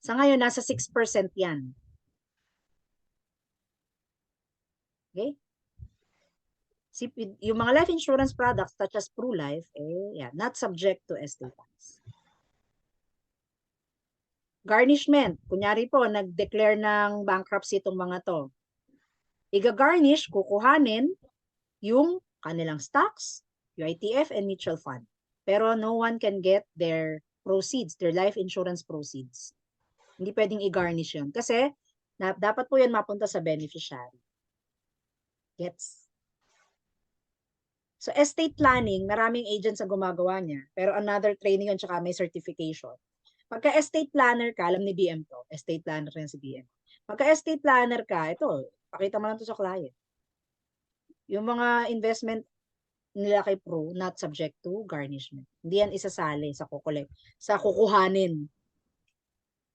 [SPEAKER 6] Sa ngayon, nasa 6% yan. Okay? Yung mga life insurance products such as Pro-Life, not subject to estate tax. Garnishment. Kunyari po, nag-declare ng bankruptcy itong mga to. Iga-garnish, kukuhanin yung kanilang stocks, UITF, and mutual fund. Pero no one can get their proceeds, their life insurance proceeds. Hindi pwedeng i-garnish yun. Kasi dapat po yan mapunta sa beneficiary. Gets? So, estate planning, maraming agents ang gumagawa niya. Pero another training yun, tsaka may certification. Pagka estate planner ka, alam ni BM to, estate planner rin si BM. Pagka estate planner ka, ito, pakita mo lang to sa client. Yung mga investment nila kay Pro, not subject to garnishment. Hindi yan isasali sa kukuhanin.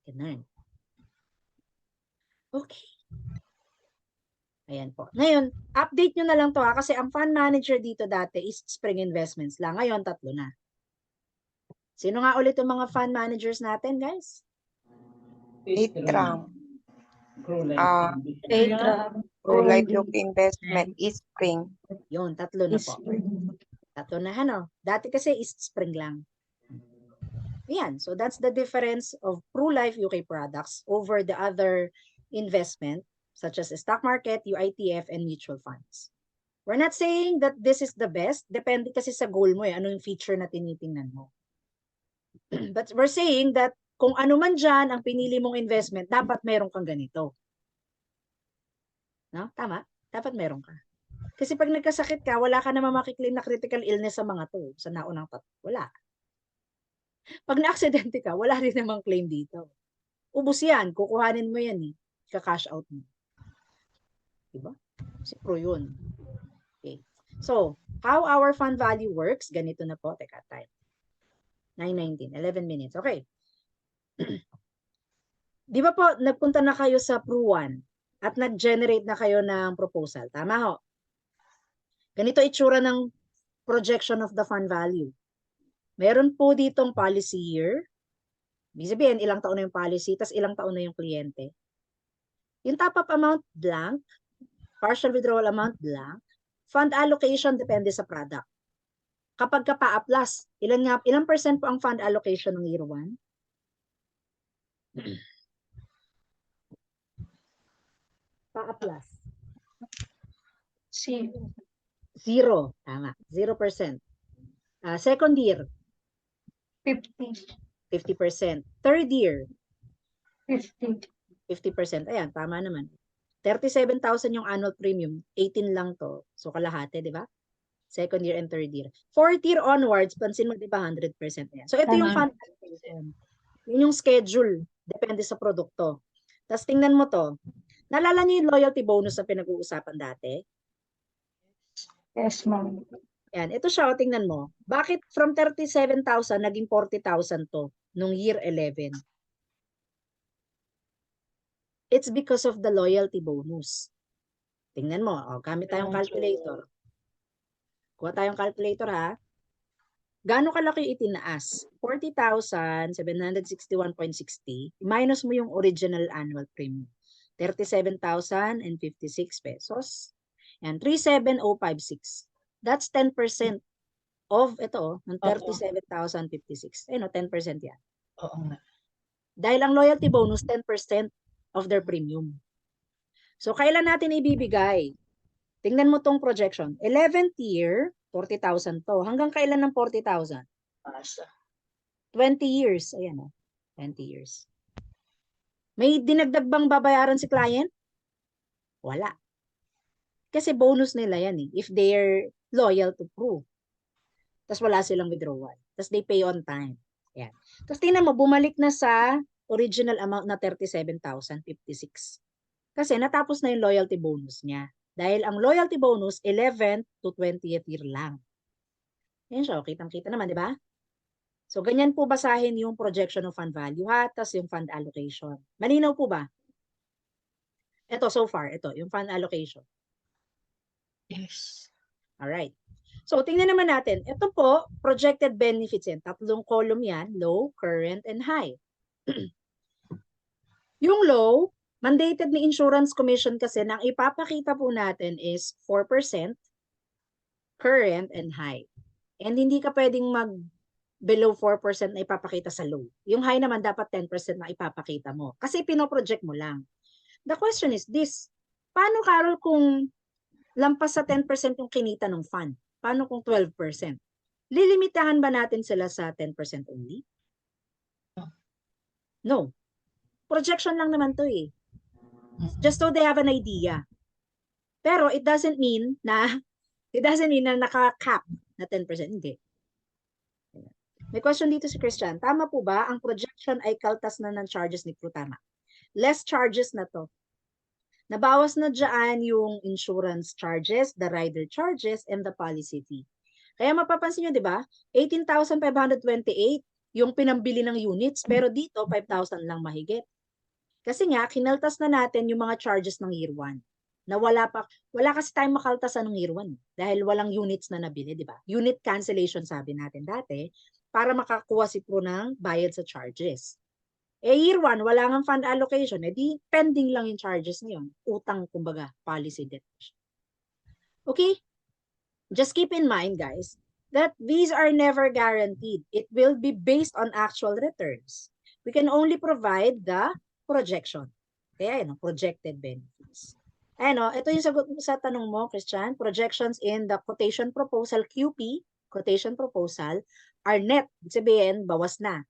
[SPEAKER 6] Ganun. Okay. Ayan po. Ngayon, update nyo na lang to kasi ang fund manager dito dati is Spring Investments lang. Ngayon, 3 na. Sino nga ulit yung mga fund managers natin, guys?
[SPEAKER 2] Itram.
[SPEAKER 4] Paytram.
[SPEAKER 2] Pro-Life UK Investment, Eastspring.
[SPEAKER 6] Yun, 3 na po. 3 na, ano? Dati kasi East Spring lang. Ayan. So, that's the difference of Pro-Life UK products over the other investment such as stock market, UITF, and mutual funds. We're not saying that this is the best. Depende kasi sa goal mo. Ano yung feature na tinitingnan mo. But we're saying that kung ano man dyan ang pinili mong investment, dapat meron kang ganito. No? Tama? Dapat meron ka. Kasi pag nagkasakit ka, wala ka naman makiklaim na critical illness sa mga to. Sa naunang wala. Pag na-aksidente ka, wala rin namang claim dito. Ubus yan. Kukuhanin mo yan eh. Ka-cash out mo. Diba? Si Pro yun. Okay. So, how our fund value works, ganito na po. Teka, time. 9:19, 11 minutes. Okay. Di ba po, nagpunta na kayo sa Pro 1 at nag-generate na kayo ng proposal. Tama ho? Ganito itsura ng projection of the fund value. Meron po ditong policy year. Ibig sabihin, ilang taon na yung policy, tas ilang taon na yung kliyente. Yung top-up amount, blank. Partial withdrawal amount, blank. Fund allocation, depende sa product. Kapag ka pa-plus, ilang percent po ang fund allocation ng year 1? Pa-plus. Zero. Tama. 0%. Second year,
[SPEAKER 4] 50.
[SPEAKER 6] 50%. Third year,
[SPEAKER 4] 50.
[SPEAKER 6] 50%. Ayan, tama naman. 37,000 yung annual premium. 18 lang to. So, kalahati, di ba? Second year and third year. Fourth year onwards, pansin mo, di ba, 100% yan. So, ito yung fund allocation. Yun yung schedule. Depende sa produkto. Tapos, tingnan mo to. Naalala niyo yung loyalty bonus na pinag-uusapan dati?
[SPEAKER 4] Yes, ma'am.
[SPEAKER 6] Yan. Ito siya, o, tingnan mo. Bakit from 37,000, naging 40,000 to nung year 11? It's because of the loyalty bonus. Tingnan mo. O, gamit tayong calculator. Kuha tayong calculator, ha? gaano kalaki itinaas? 40,761.60 minus mo yung original annual premium. 37,056 pesos. And 37,056. That's 10% of ito, ng 37,056. 10% yan.
[SPEAKER 5] Oo nga.
[SPEAKER 6] Dahil ang loyalty bonus, 10% of their premium. So, kailan natin ibibigay? Tingnan mo tong projection. 11th year, 40,000 to. Hanggang kailan ng 40,000? 20 years. Ayan o. 20 years. May dinagdag bang babayaran si client? Wala. Kasi bonus nila yan eh. If they're loyal to Pru. Tapos wala silang withdrawal. Tapos they pay on time. Ayan. Tapos tingnan mo, bumalik na sa original amount na 37,056. Kasi natapos na yung loyalty bonus niya. Dahil ang loyalty bonus, 11th to 20th year lang. Yan siya, kitang-kita naman, di ba? So, ganyan po basahin yung projection of fund value ha, tas yung fund allocation. Malinaw po ba? Ito, so far, ito, yung fund allocation.
[SPEAKER 5] Yes.
[SPEAKER 6] Alright. So, tingnan naman natin. Ito po, projected benefits yan. Tatlong column yan, low, current, and high. Yung low, mandated ni Insurance Commission kasi nang ipapakita po natin is 4%, current, and high. And hindi ka pwedeng mag below 4% na ipapakita sa low. Yung high naman dapat 10% na ipapakita mo. Kasi pinoproject mo lang. The question is this, paano Carol kung lampas sa 10% yung kinita ng fund? Paano kung 12%? Lilimitahan ba natin sila sa 10% only? No. Projection lang naman to eh. Just so they have an idea. Pero it doesn't mean na naka-cap na 10%. Hindi. May question dito si Christian. Tama po ba ang projection ay kaltas na ng charges ni Pru? Tama. Less charges na to. Nabawas na dyan yung insurance charges, the rider charges, and the policy fee. Kaya mapapansin nyo, di ba? 18,528 yung pinambili ng units, pero dito 5,000 lang mahigit. Kasi nga, kinaltas na natin yung mga charges ng year 1. Na wala kasi tayong makaltasan ng year 1 dahil walang units na nabili, di ba? Unit cancellation sabi natin dati para makakuha si Pru ng bayad sa charges. Year 1, wala nga fund allocation, di pending lang yung charges na yun. Utang, kumbaga, policy debt. Okay? Just keep in mind, guys, that these are never guaranteed. It will be based on actual returns. We can only provide the projection. Kaya yun, projected benefits. Ito yung sagot sa tanong mo, Christian. Projections in the quotation proposal QP, quotation proposal, are net. Ibig sabihin, bawas na.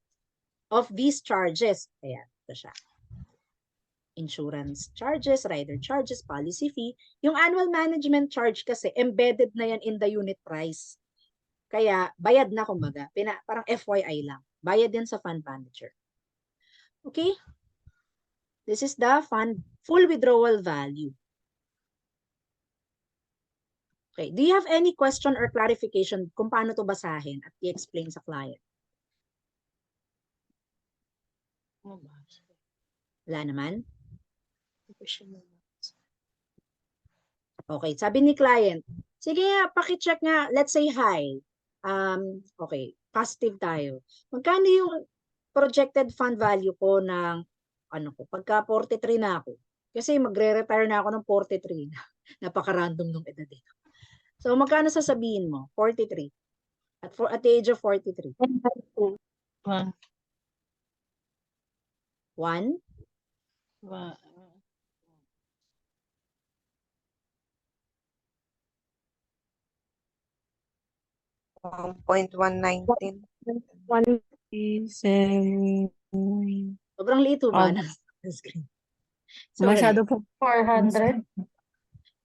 [SPEAKER 6] Of these charges. Ayan, ito siya. Insurance charges, rider charges, policy fee. Yung annual management charge kasi, embedded na yan in the unit price. Kaya, bayad na kumbaga. Parang FYI lang. Bayad din sa fund manager. Okay? This is the fund full withdrawal value. Okay. Do you have any question or clarification kung paano to basahin at i-explain sa client? Wala naman? Okay. Sabi ni client, sige nga, pakicheck nga, let's say high. Okay. Positive tayo. Magkano yung projected fund value ko ng pagka 43 na ako? Kasi magre-retire na ako ng 43 na. Napaka-random nung edad dito. So, magkano sasabihin mo? 43. At the age of 43.
[SPEAKER 5] 1.
[SPEAKER 6] 1?
[SPEAKER 2] 1.119.
[SPEAKER 5] 1.7.
[SPEAKER 6] Sobrang liit ba ng screen?
[SPEAKER 5] Masyado po.
[SPEAKER 4] 400.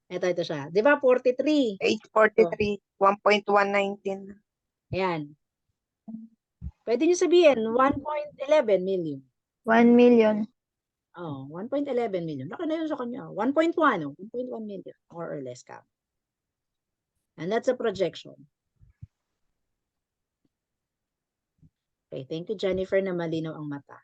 [SPEAKER 6] Ito siya. Di ba 43?
[SPEAKER 2] 843. 1.119.
[SPEAKER 6] Ayan. Pwede nyo sabihin, 1.11 million.
[SPEAKER 4] 1 million.
[SPEAKER 6] Oh, 1.11 million. Laki na yun sa kanya. 1.1 million, more or less ka. And that's a projection. Okay, thank you, Jennifer, na malinaw ang mata.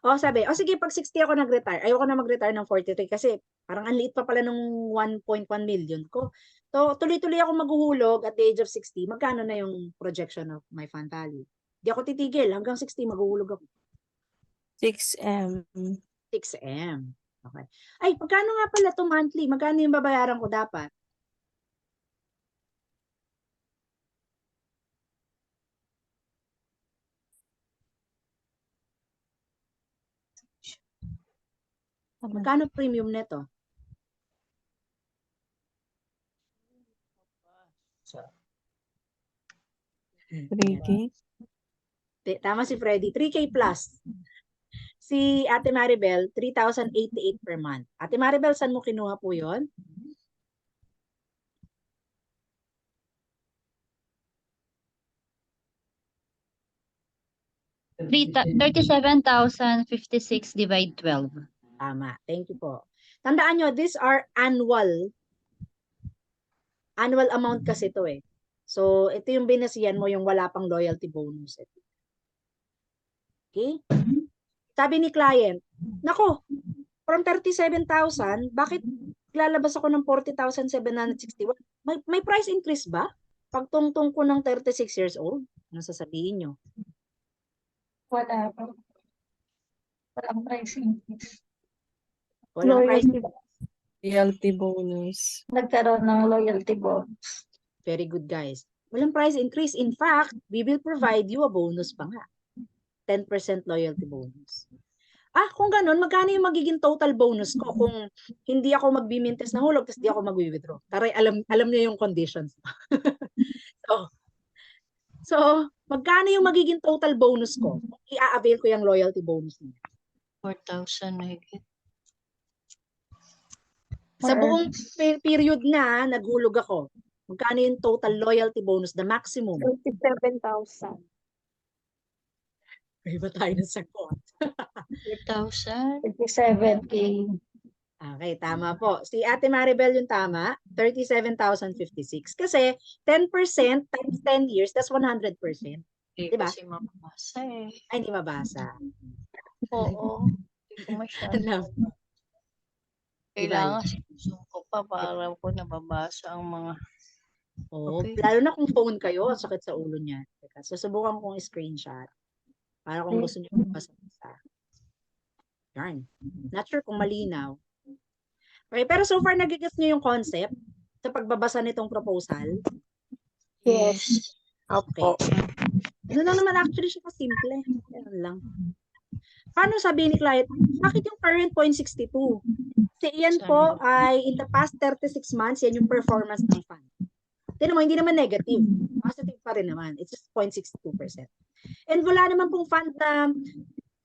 [SPEAKER 6] O sabi, o sige, pag 60 ako nag-retire, ayoko na mag-retire ng 43 kasi parang ang liit pa pala nung 1.1 million ko. So, tuloy-tuloy ako maghuhulog at the age of 60. Magkano na yung projection of my fund value? Di ako titigil. Hanggang 60, maghuhulog ako.
[SPEAKER 5] 6M.
[SPEAKER 6] 6M. Okay. Ay, magkano nga pala to monthly? Magkano yung babayaran ko dapat? Magkano premium nito?
[SPEAKER 5] Okay.
[SPEAKER 6] Tama si Freddy, 3K plus. Si Ate Maribel, 3,088 per month. Ate Maribel, saan mo kinuha po yun?
[SPEAKER 7] Three 37,056 divide 12.
[SPEAKER 6] Tama. Thank you po. Tandaan nyo, these are annual amount kasi to eh. So, ito yung binasiyan mo yung wala pang loyalty bonus. Okay? Sabi ni client, nako, from 37,000, bakit lalabas ako ng 40,761? May price increase ba? Pagtungtong ko ng 36 years old, ano sasabihin nyo?
[SPEAKER 4] Wala pa. Walang price increase.
[SPEAKER 6] Walang price.
[SPEAKER 5] Loyalty bonus.
[SPEAKER 4] Nagkaroon ng loyalty bonus.
[SPEAKER 6] Very good, guys. Walang price increase. In fact, we will provide you a bonus pa nga. 10% loyalty bonus. Kung ganun, magkano yung magiging total bonus ko kung hindi ako magbimintes ng hulog tapos di ako mag-withdraw? Taray, alam niyo yung conditions. So, magkano yung magiging total bonus ko kung i-avail ko yung loyalty bonus niya?
[SPEAKER 5] 4,000 na higit.
[SPEAKER 6] Sa buong period na naghulog ako, magkano yung total loyalty bonus, the maximum?
[SPEAKER 4] 27,000.
[SPEAKER 6] May ba tayo ng sagot?
[SPEAKER 5] 4,000?
[SPEAKER 4] 27K.
[SPEAKER 6] Okay, tama po. Si Ate Maribel yung tama, 37,056. Kasi 10% times 10 years, that's 100%. Diba?
[SPEAKER 5] Kasi mababasa eh.
[SPEAKER 6] Ay, hindi mabasa.
[SPEAKER 4] Oo. Hindi ko masyado.
[SPEAKER 6] Alam.
[SPEAKER 5] Kailangan sinusun ko pa para ko nababasa ang mga...
[SPEAKER 6] Oo,
[SPEAKER 5] Okay.
[SPEAKER 6] lalo na kung phone kayo, sakit sa ulo niya. Teka, susubukan kong screenshot para kung gusto niyo magbasa-basa. Yarn. Not sure kung malinaw. Okay, pero so far nagigets niyo yung concept sa pagbabasa nitong proposal.
[SPEAKER 4] Yes.
[SPEAKER 6] Okay. Ano lang naman actually siya kasimple. Ganun lang. Paano sabihin ni client, bakit yung current 0.62? Kasi yan po ay in the past 36 months, yan yung performance ng fund. Tignan mo, hindi naman negative. Positive pa rin naman. It's just 0.62%. And wala naman pong fund na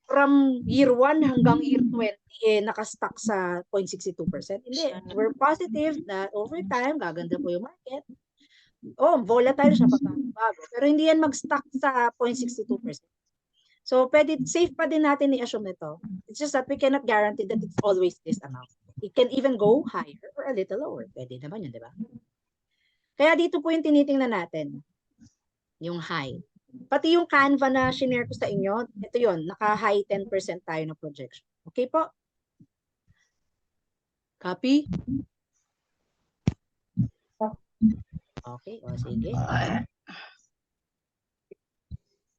[SPEAKER 6] from year 1 hanggang year 20, nakastock sa 0.62%. Hindi. We're positive that over time, gaganda po yung market. Volatile siya pagbago. Pero hindi yan mag-stock sa 0.62%. So, safe pa din natin i-assume nito. It's just that we cannot guarantee that it's always this amount. It can even go higher or a little lower. Pwede naman yun, di ba? Kaya dito po yung tinitingnan natin. Yung high. Pati yung Canva na shinare ko sa inyo, ito yun, naka-high 10% tayo na projection. Okay po? Copy? Okay, sige.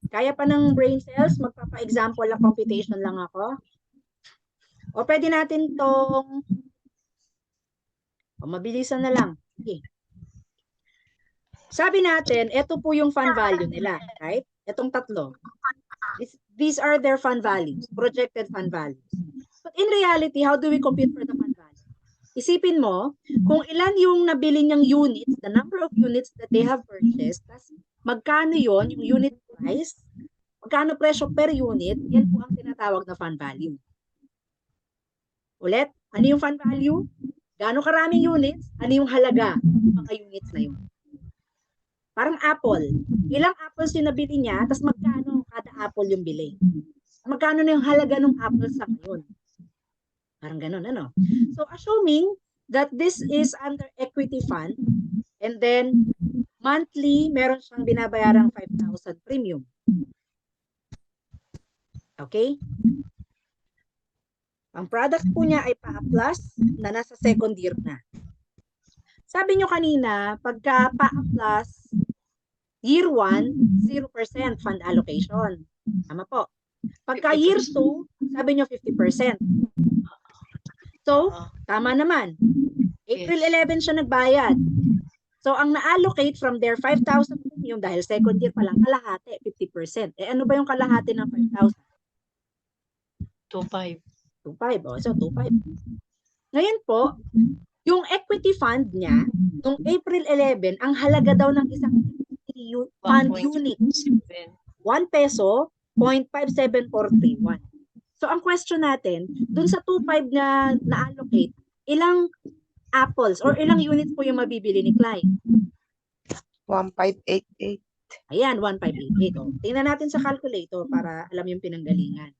[SPEAKER 6] Kaya pa ng brain cells, magpapa-example na computation lang ako. O pwede natin tong mabilisan na lang. Okay. Sabi natin, ito po yung fund value nila, right? Itong tatlo. These are their fund values, projected fund values. But in reality, how do we compute for the fund value? Isipin mo, kung ilan yung nabili niyang units, the number of units that they have purchased, tas magkano yon yung unit price, magkano presyo per unit, yan po ang tinatawag na fund value. Ulit, ano yung fund value? Gaano karaming units? Ano yung halaga ng mga units na yun? Parang apple. Ilang apples yung nabili niya, tas magkano kada apple yung bili? Magkano na yung halaga ng apple sa ngayon? Parang ganun, ano? So, assuming that this is under equity fund, and then monthly, meron siyang binabayarang 5,000 premium. Okay? Ang product po niya ay PAA Plus na nasa second year na. Sabi nyo kanina, pagka PAA Plus, year 1, 0% fund allocation. Tama po. Pagka year 2, sabi nyo 50%. So, tama naman. April 11 siya nagbayad. So, ang na-allocate from their 5,000 premium dahil second year pa lang, kalahati, 50%. Eh, ano ba yung kalahati ng 5,000?
[SPEAKER 5] 2.5.
[SPEAKER 6] 2.5. Oh, so, 2.5. Ngayon po, yung equity fund niya, nung April 11, ang halaga daw ng isang fund unit, 1 peso, 0.57431. So, ang question natin, dun sa 2.5 na na-allocate, ilang apples or ilang units po yung mabibili ni client?
[SPEAKER 2] 1588.
[SPEAKER 6] Ayan, 1588. Oh. Tingnan natin sa calculator para alam yung pinanggalingan.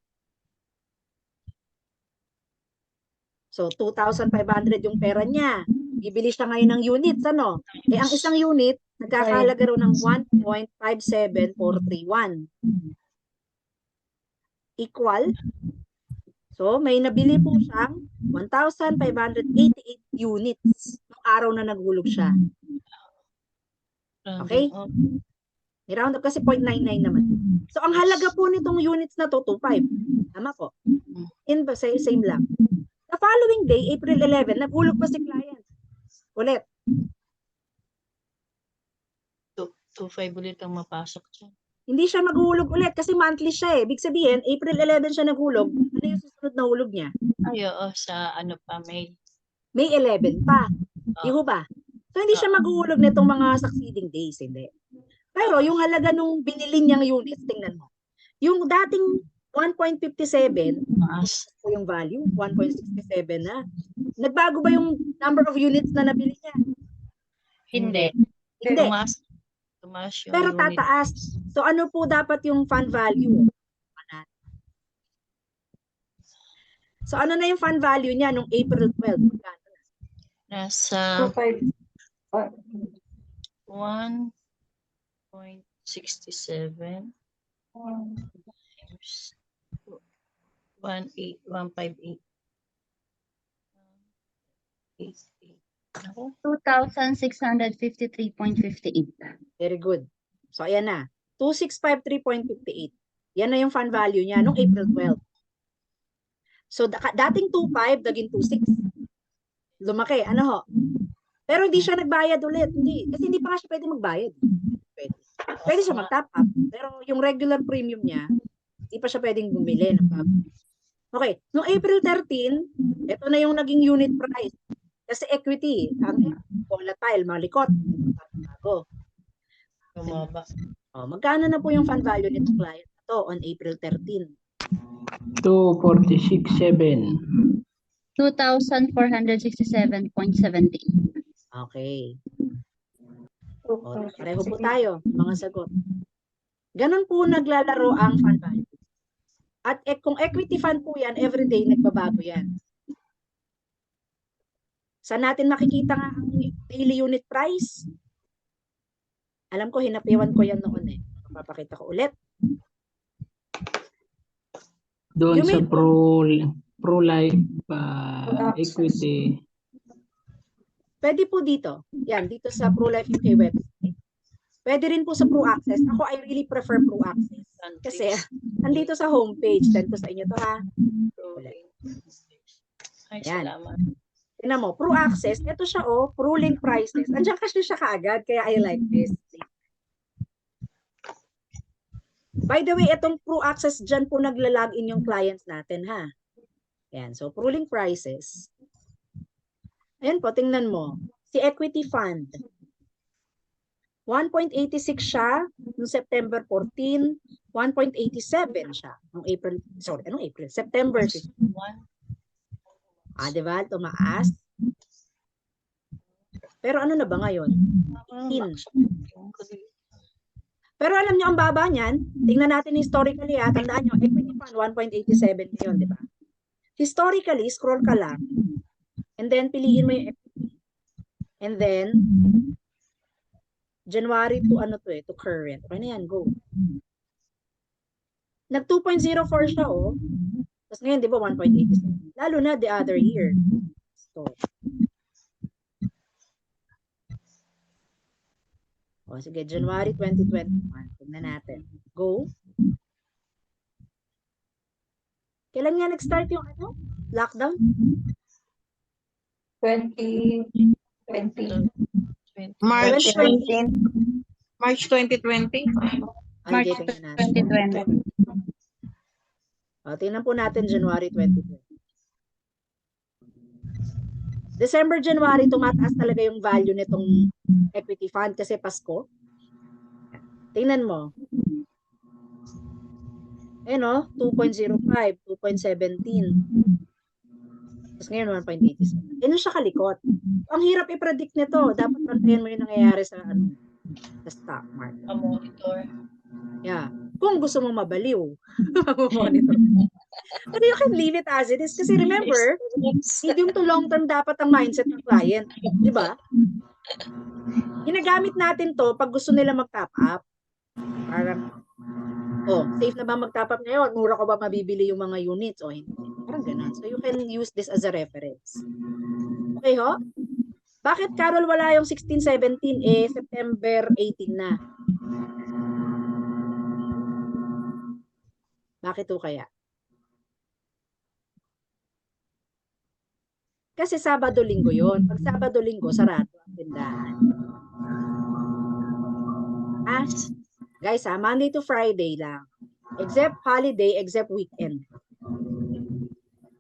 [SPEAKER 6] So, 2,500 yung pera niya. Bibili siya ngayon ng units, ano? Eh, ang isang unit, nagkakahalaga raw ng 1.57431. Equal. So, may nabili po siyang 1,588 units noong araw na naghulog siya. Okay? May round up kasi 0.99 naman. So, ang halaga po nitong units na to, 2.5. Tama po. In ba, same lang. The following day, April 11, naghulog pa si client. Ulit.
[SPEAKER 5] 2.5 ulit ang mapasok dyan.
[SPEAKER 6] Hindi siya maghulog ulit kasi monthly siya eh. Ibig sabihin, April 11 siya naghulog. Ano yung susunod na hulog niya?
[SPEAKER 5] Ay, oo, sa ano pa, May.
[SPEAKER 6] May 11 pa. Di ho ba? So, hindi siya maghulog nitong mga succeeding days. Hindi. Pero yung halaga nung binili niyang units, tingnan mo. Yung dating 1.57,
[SPEAKER 5] Maas.
[SPEAKER 6] po yung value, 1.67 na. Nagbago ba yung number of units na nabili niya?
[SPEAKER 5] Hindi.
[SPEAKER 6] Hindi.
[SPEAKER 5] Tumaas yung
[SPEAKER 6] Pero
[SPEAKER 5] unit.
[SPEAKER 6] tataas. So ano po dapat yung fund value? So ano na yung fund value niya nung April 12? Magkano na?
[SPEAKER 5] Nasa 1.67 times 158.
[SPEAKER 7] 2,653.58.
[SPEAKER 6] Very good. So ayan na. 2,653.58. Yan na yung fund value niya nung April 12. So dating 2.5 naging 2.6. Lumaki. Ano ho? Pero hindi siya nagbayad ulit. Hindi. Kasi hindi pa nga siya pwede magbayad. Pwede siya mag-top up. Pero yung regular premium niya, hindi pa siya pwedeng bumili ng bago. Okay. Noong April 13, ito na yung naging unit price. Kasi equity, ang volatile, malikot. Bago.
[SPEAKER 5] Bumaba.
[SPEAKER 6] Magkano na po yung fund value nito client na to on April 13?
[SPEAKER 8] 246.7.
[SPEAKER 7] 2,467.70.
[SPEAKER 6] Okay. Pareho po tayo, mga sagot. Ganon po naglalaro ang fund value. At kung equity fund po yan, everyday nagbabago yan. Saan natin makikita nga ang daily unit price? Alam ko, hinapiwan ko yan noon eh. Papakita ko ulit.
[SPEAKER 8] Doon
[SPEAKER 6] You
[SPEAKER 8] sa
[SPEAKER 6] may-
[SPEAKER 8] pro-life equity.
[SPEAKER 6] Pwede po dito. Yan, dito sa ProLife UK website. Pwede rin po sa ProAccess. Ako, I really prefer ProAccess. Kasi, andito sa homepage. Send ko sa inyo to ha.
[SPEAKER 5] Ay,
[SPEAKER 6] Yan.
[SPEAKER 5] salamat.
[SPEAKER 6] Tingnan mo, ProAccess. Ito siya ProLink prices. Andiyan kasi siya kaagad. Kaya I like this. By the way, itong ProAccess dyan po nagla-login yung clients natin ha. Yan. So, ProLink prices. Ayan po, tingnan mo. Si Equity Fund. 1.86 siya noong September 14. 1.87 siya noong April. Sorry, anong April? September 15. Diba? Tumaas. Pero ano na ba ngayon? 18. Pero alam niyo ang baba niyan, tingnan natin historically ha, tandaan niyo, equity fund 1.87 ngayon, di ba? Historically, scroll ka lang, and then piliin mo yung equity. And then, January to to current. Okay na yan, go. Nag 2.04 siya Tapos ngayon, di ba, 1.87. Lalo na the other year. So, sige, January 2021. Tignan natin. Go. Kailan nga nag-start yung lockdown?
[SPEAKER 4] 2020.
[SPEAKER 2] March
[SPEAKER 6] 2020.
[SPEAKER 2] 19, March 2020.
[SPEAKER 6] Hindi, tingnan natin.
[SPEAKER 2] 2020.
[SPEAKER 6] Tingnan po natin January 2020. December, January, tumataas talaga yung value nitong equity fund kasi Pasko. Tingnan mo. Ayan o, 2.05, 2.17. Tapos ngayon, 1.87. Ganun siya kalikot. Ang hirap i-predict nito. Dapat bantayan mo yung nangyayari sa stock market.
[SPEAKER 5] Monitor.
[SPEAKER 6] Yeah. Kung gusto mo mabaliw, monitor. But you can leave it as it is. Kasi remember, medium to long term dapat ang mindset ng client. Di ba? Ginagamit natin to pag gusto nila mag-top up. Parang, safe na ba mag-top up ngayon? Mura ko ba mabibili yung mga units? O hindi. Parang ganun. So you can use this as a reference. Okay ho? Bakit, Carol, wala yung 16-17? September 18 na. Bakit ho kaya? Kasi Sabado-Linggo yon. Pag Sabado-Linggo, sarado ang tindahan. Guys, Monday to Friday lang. Except holiday, except weekend.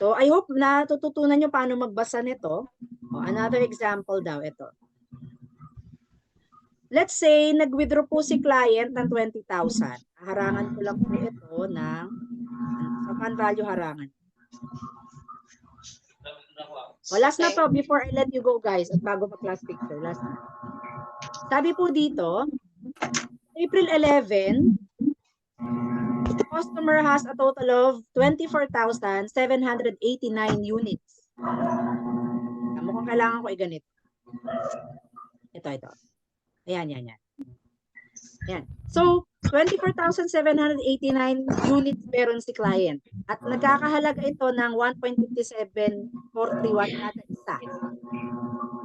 [SPEAKER 6] So, I hope na tututunan nyo paano magbasa nito. Another example daw, ito. Let's say, nag-withdraw po si client ng 20,000. Harangan ko lang po ito ng sa fund value harangan. Last na to, before I let you go, guys, at bago pa-class picture, last na. Sabi po dito, April 11, the customer has a total of 24,789 units. Mukhang kailangan ko i-ganito. Ito. Ayan. So, 24,789 units meron si client. At nagkakahalaga ito ng 1.57431 kada isa.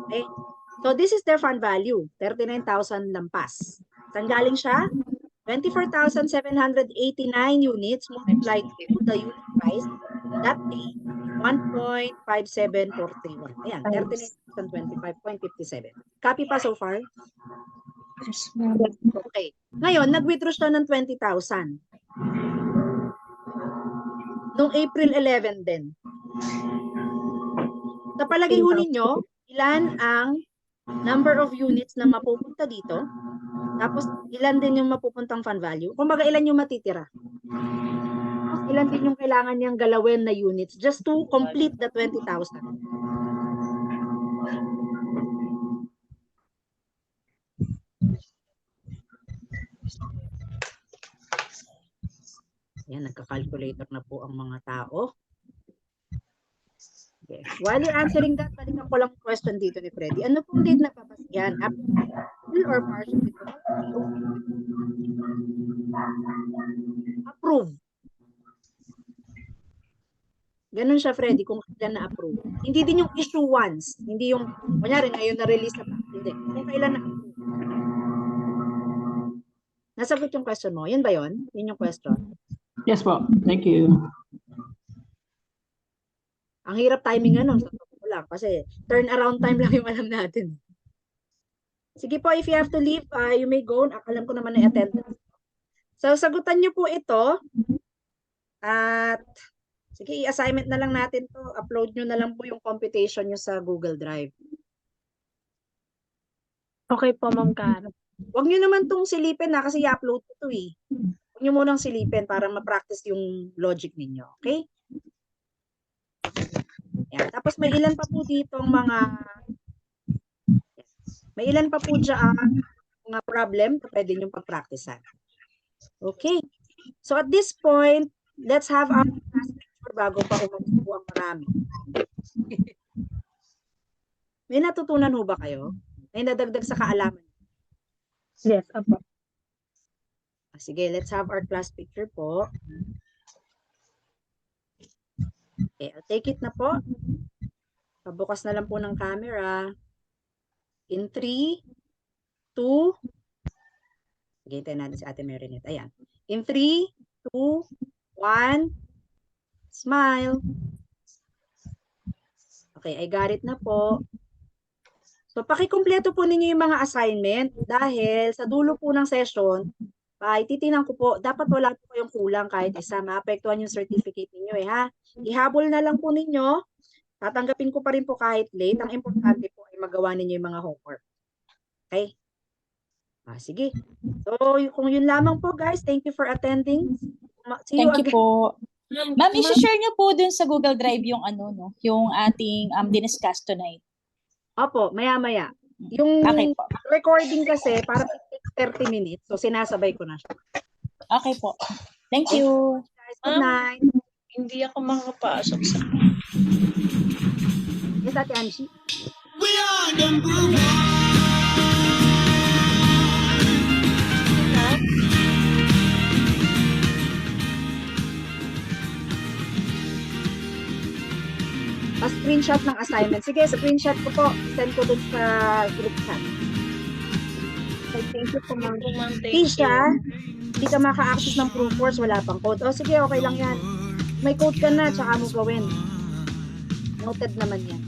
[SPEAKER 6] Okay? So, this is their fund value. 39,000 lampas. Saan galing siya? 24,789 units multiplied to the unit price that day, 1.57431. Ayan, 39,025.57. Copy pa so far? Okay. Ngayon, nag-withdraw siya ng 20,000. Noong April 11 din. Sa palagay ho ninyo, ilan ang number of units na mapupunta dito? Tapos, ilan din yung mapupuntang fund value? Kumbaga, ilan yung matitira? Tapos, ilan din yung kailangan niyang galawin na units just to complete the 20,000? Yan, nagka-calculator na po ang mga tao. Okay. While you're answering that, balikan ko lang question dito ni Freddy. Ano pong date na papasiyan? Full or partial withdrawal? Approve. Ganun siya, Freddy, kung kailan na-approve. Hindi din yung issuance. Hindi yung, kunyari, ngayon na-release na pa. Hindi. Kung kailan na-approve. Nasagot yung question mo. Yun ba yun? Yun yung question.
[SPEAKER 8] Yes po. Thank you.
[SPEAKER 6] Ang hirap timing sa totoo lang kasi turnaround time lang yung alam natin. Sige po, if you have to leave, you may go. Alam ko naman na attendance. So, sagutan niyo po ito. At, sige, i-assignment na lang natin to. Upload nyo na lang po yung computation nyo sa Google Drive.
[SPEAKER 3] Okay po, Ma'am Caro.
[SPEAKER 6] Huwag nyo naman tong silipin kasi i-upload ko to eh. Huwag nyo munang silipin para ma-practice yung logic ninyo. Okay? Yan. Tapos may ilan pa po dito may ilan pa po dyan mga problem na pwede nyo pag-practicean. Okay. So at this point, let's have our class picture bago pa umalis po ang marami. May natutunan ho ba kayo? May nadagdag sa kaalaman?
[SPEAKER 3] Yes, apo.
[SPEAKER 6] Sige, let's have our class picture po. Okay, I'll take it na po. Pabukas na lang po ng camera. In 3, 2, hintayin natin si Ate Marinette. Ayan. In 3, 2, 1, smile. Okay, I got it na po. So, pakikumpleto po ninyo yung mga assignment dahil sa dulo po ng session, ay titinan ko po, dapat wala po kayong kulang kahit isa, maapektuhan yung certificate ninyo ha. Ihabol na lang po ninyo, tatanggapin ko pa rin po kahit late. Ang importante po ay magawa ninyo yung mga homework. Okay? Sige. So, kung yun lamang po guys, thank you for attending. See you
[SPEAKER 7] Thank you
[SPEAKER 6] again.
[SPEAKER 7] po. Ma'am, i-share niyo po dun sa Google Drive yung yung ating diniscuss tonight.
[SPEAKER 6] Opo, maya-maya. Yung
[SPEAKER 7] Okay po.
[SPEAKER 6] recording kasi para 30 minutes. So, sinasabay ko na siya.
[SPEAKER 7] Okay po. Thank you.
[SPEAKER 6] Guys, good night.
[SPEAKER 5] Hindi ako makapasok sa
[SPEAKER 6] Yes, Ate Angie. Pa-screenshot ng assignment. Sige, screenshot ko po. Send ko dun sa group chat.
[SPEAKER 4] Thank you po, ma'am.
[SPEAKER 6] Tisha, hindi ka maka-access ng Proofforce, wala pang code. O sige, okay lang yan. May code ka na, tsaka mo gawin. Noted naman yan.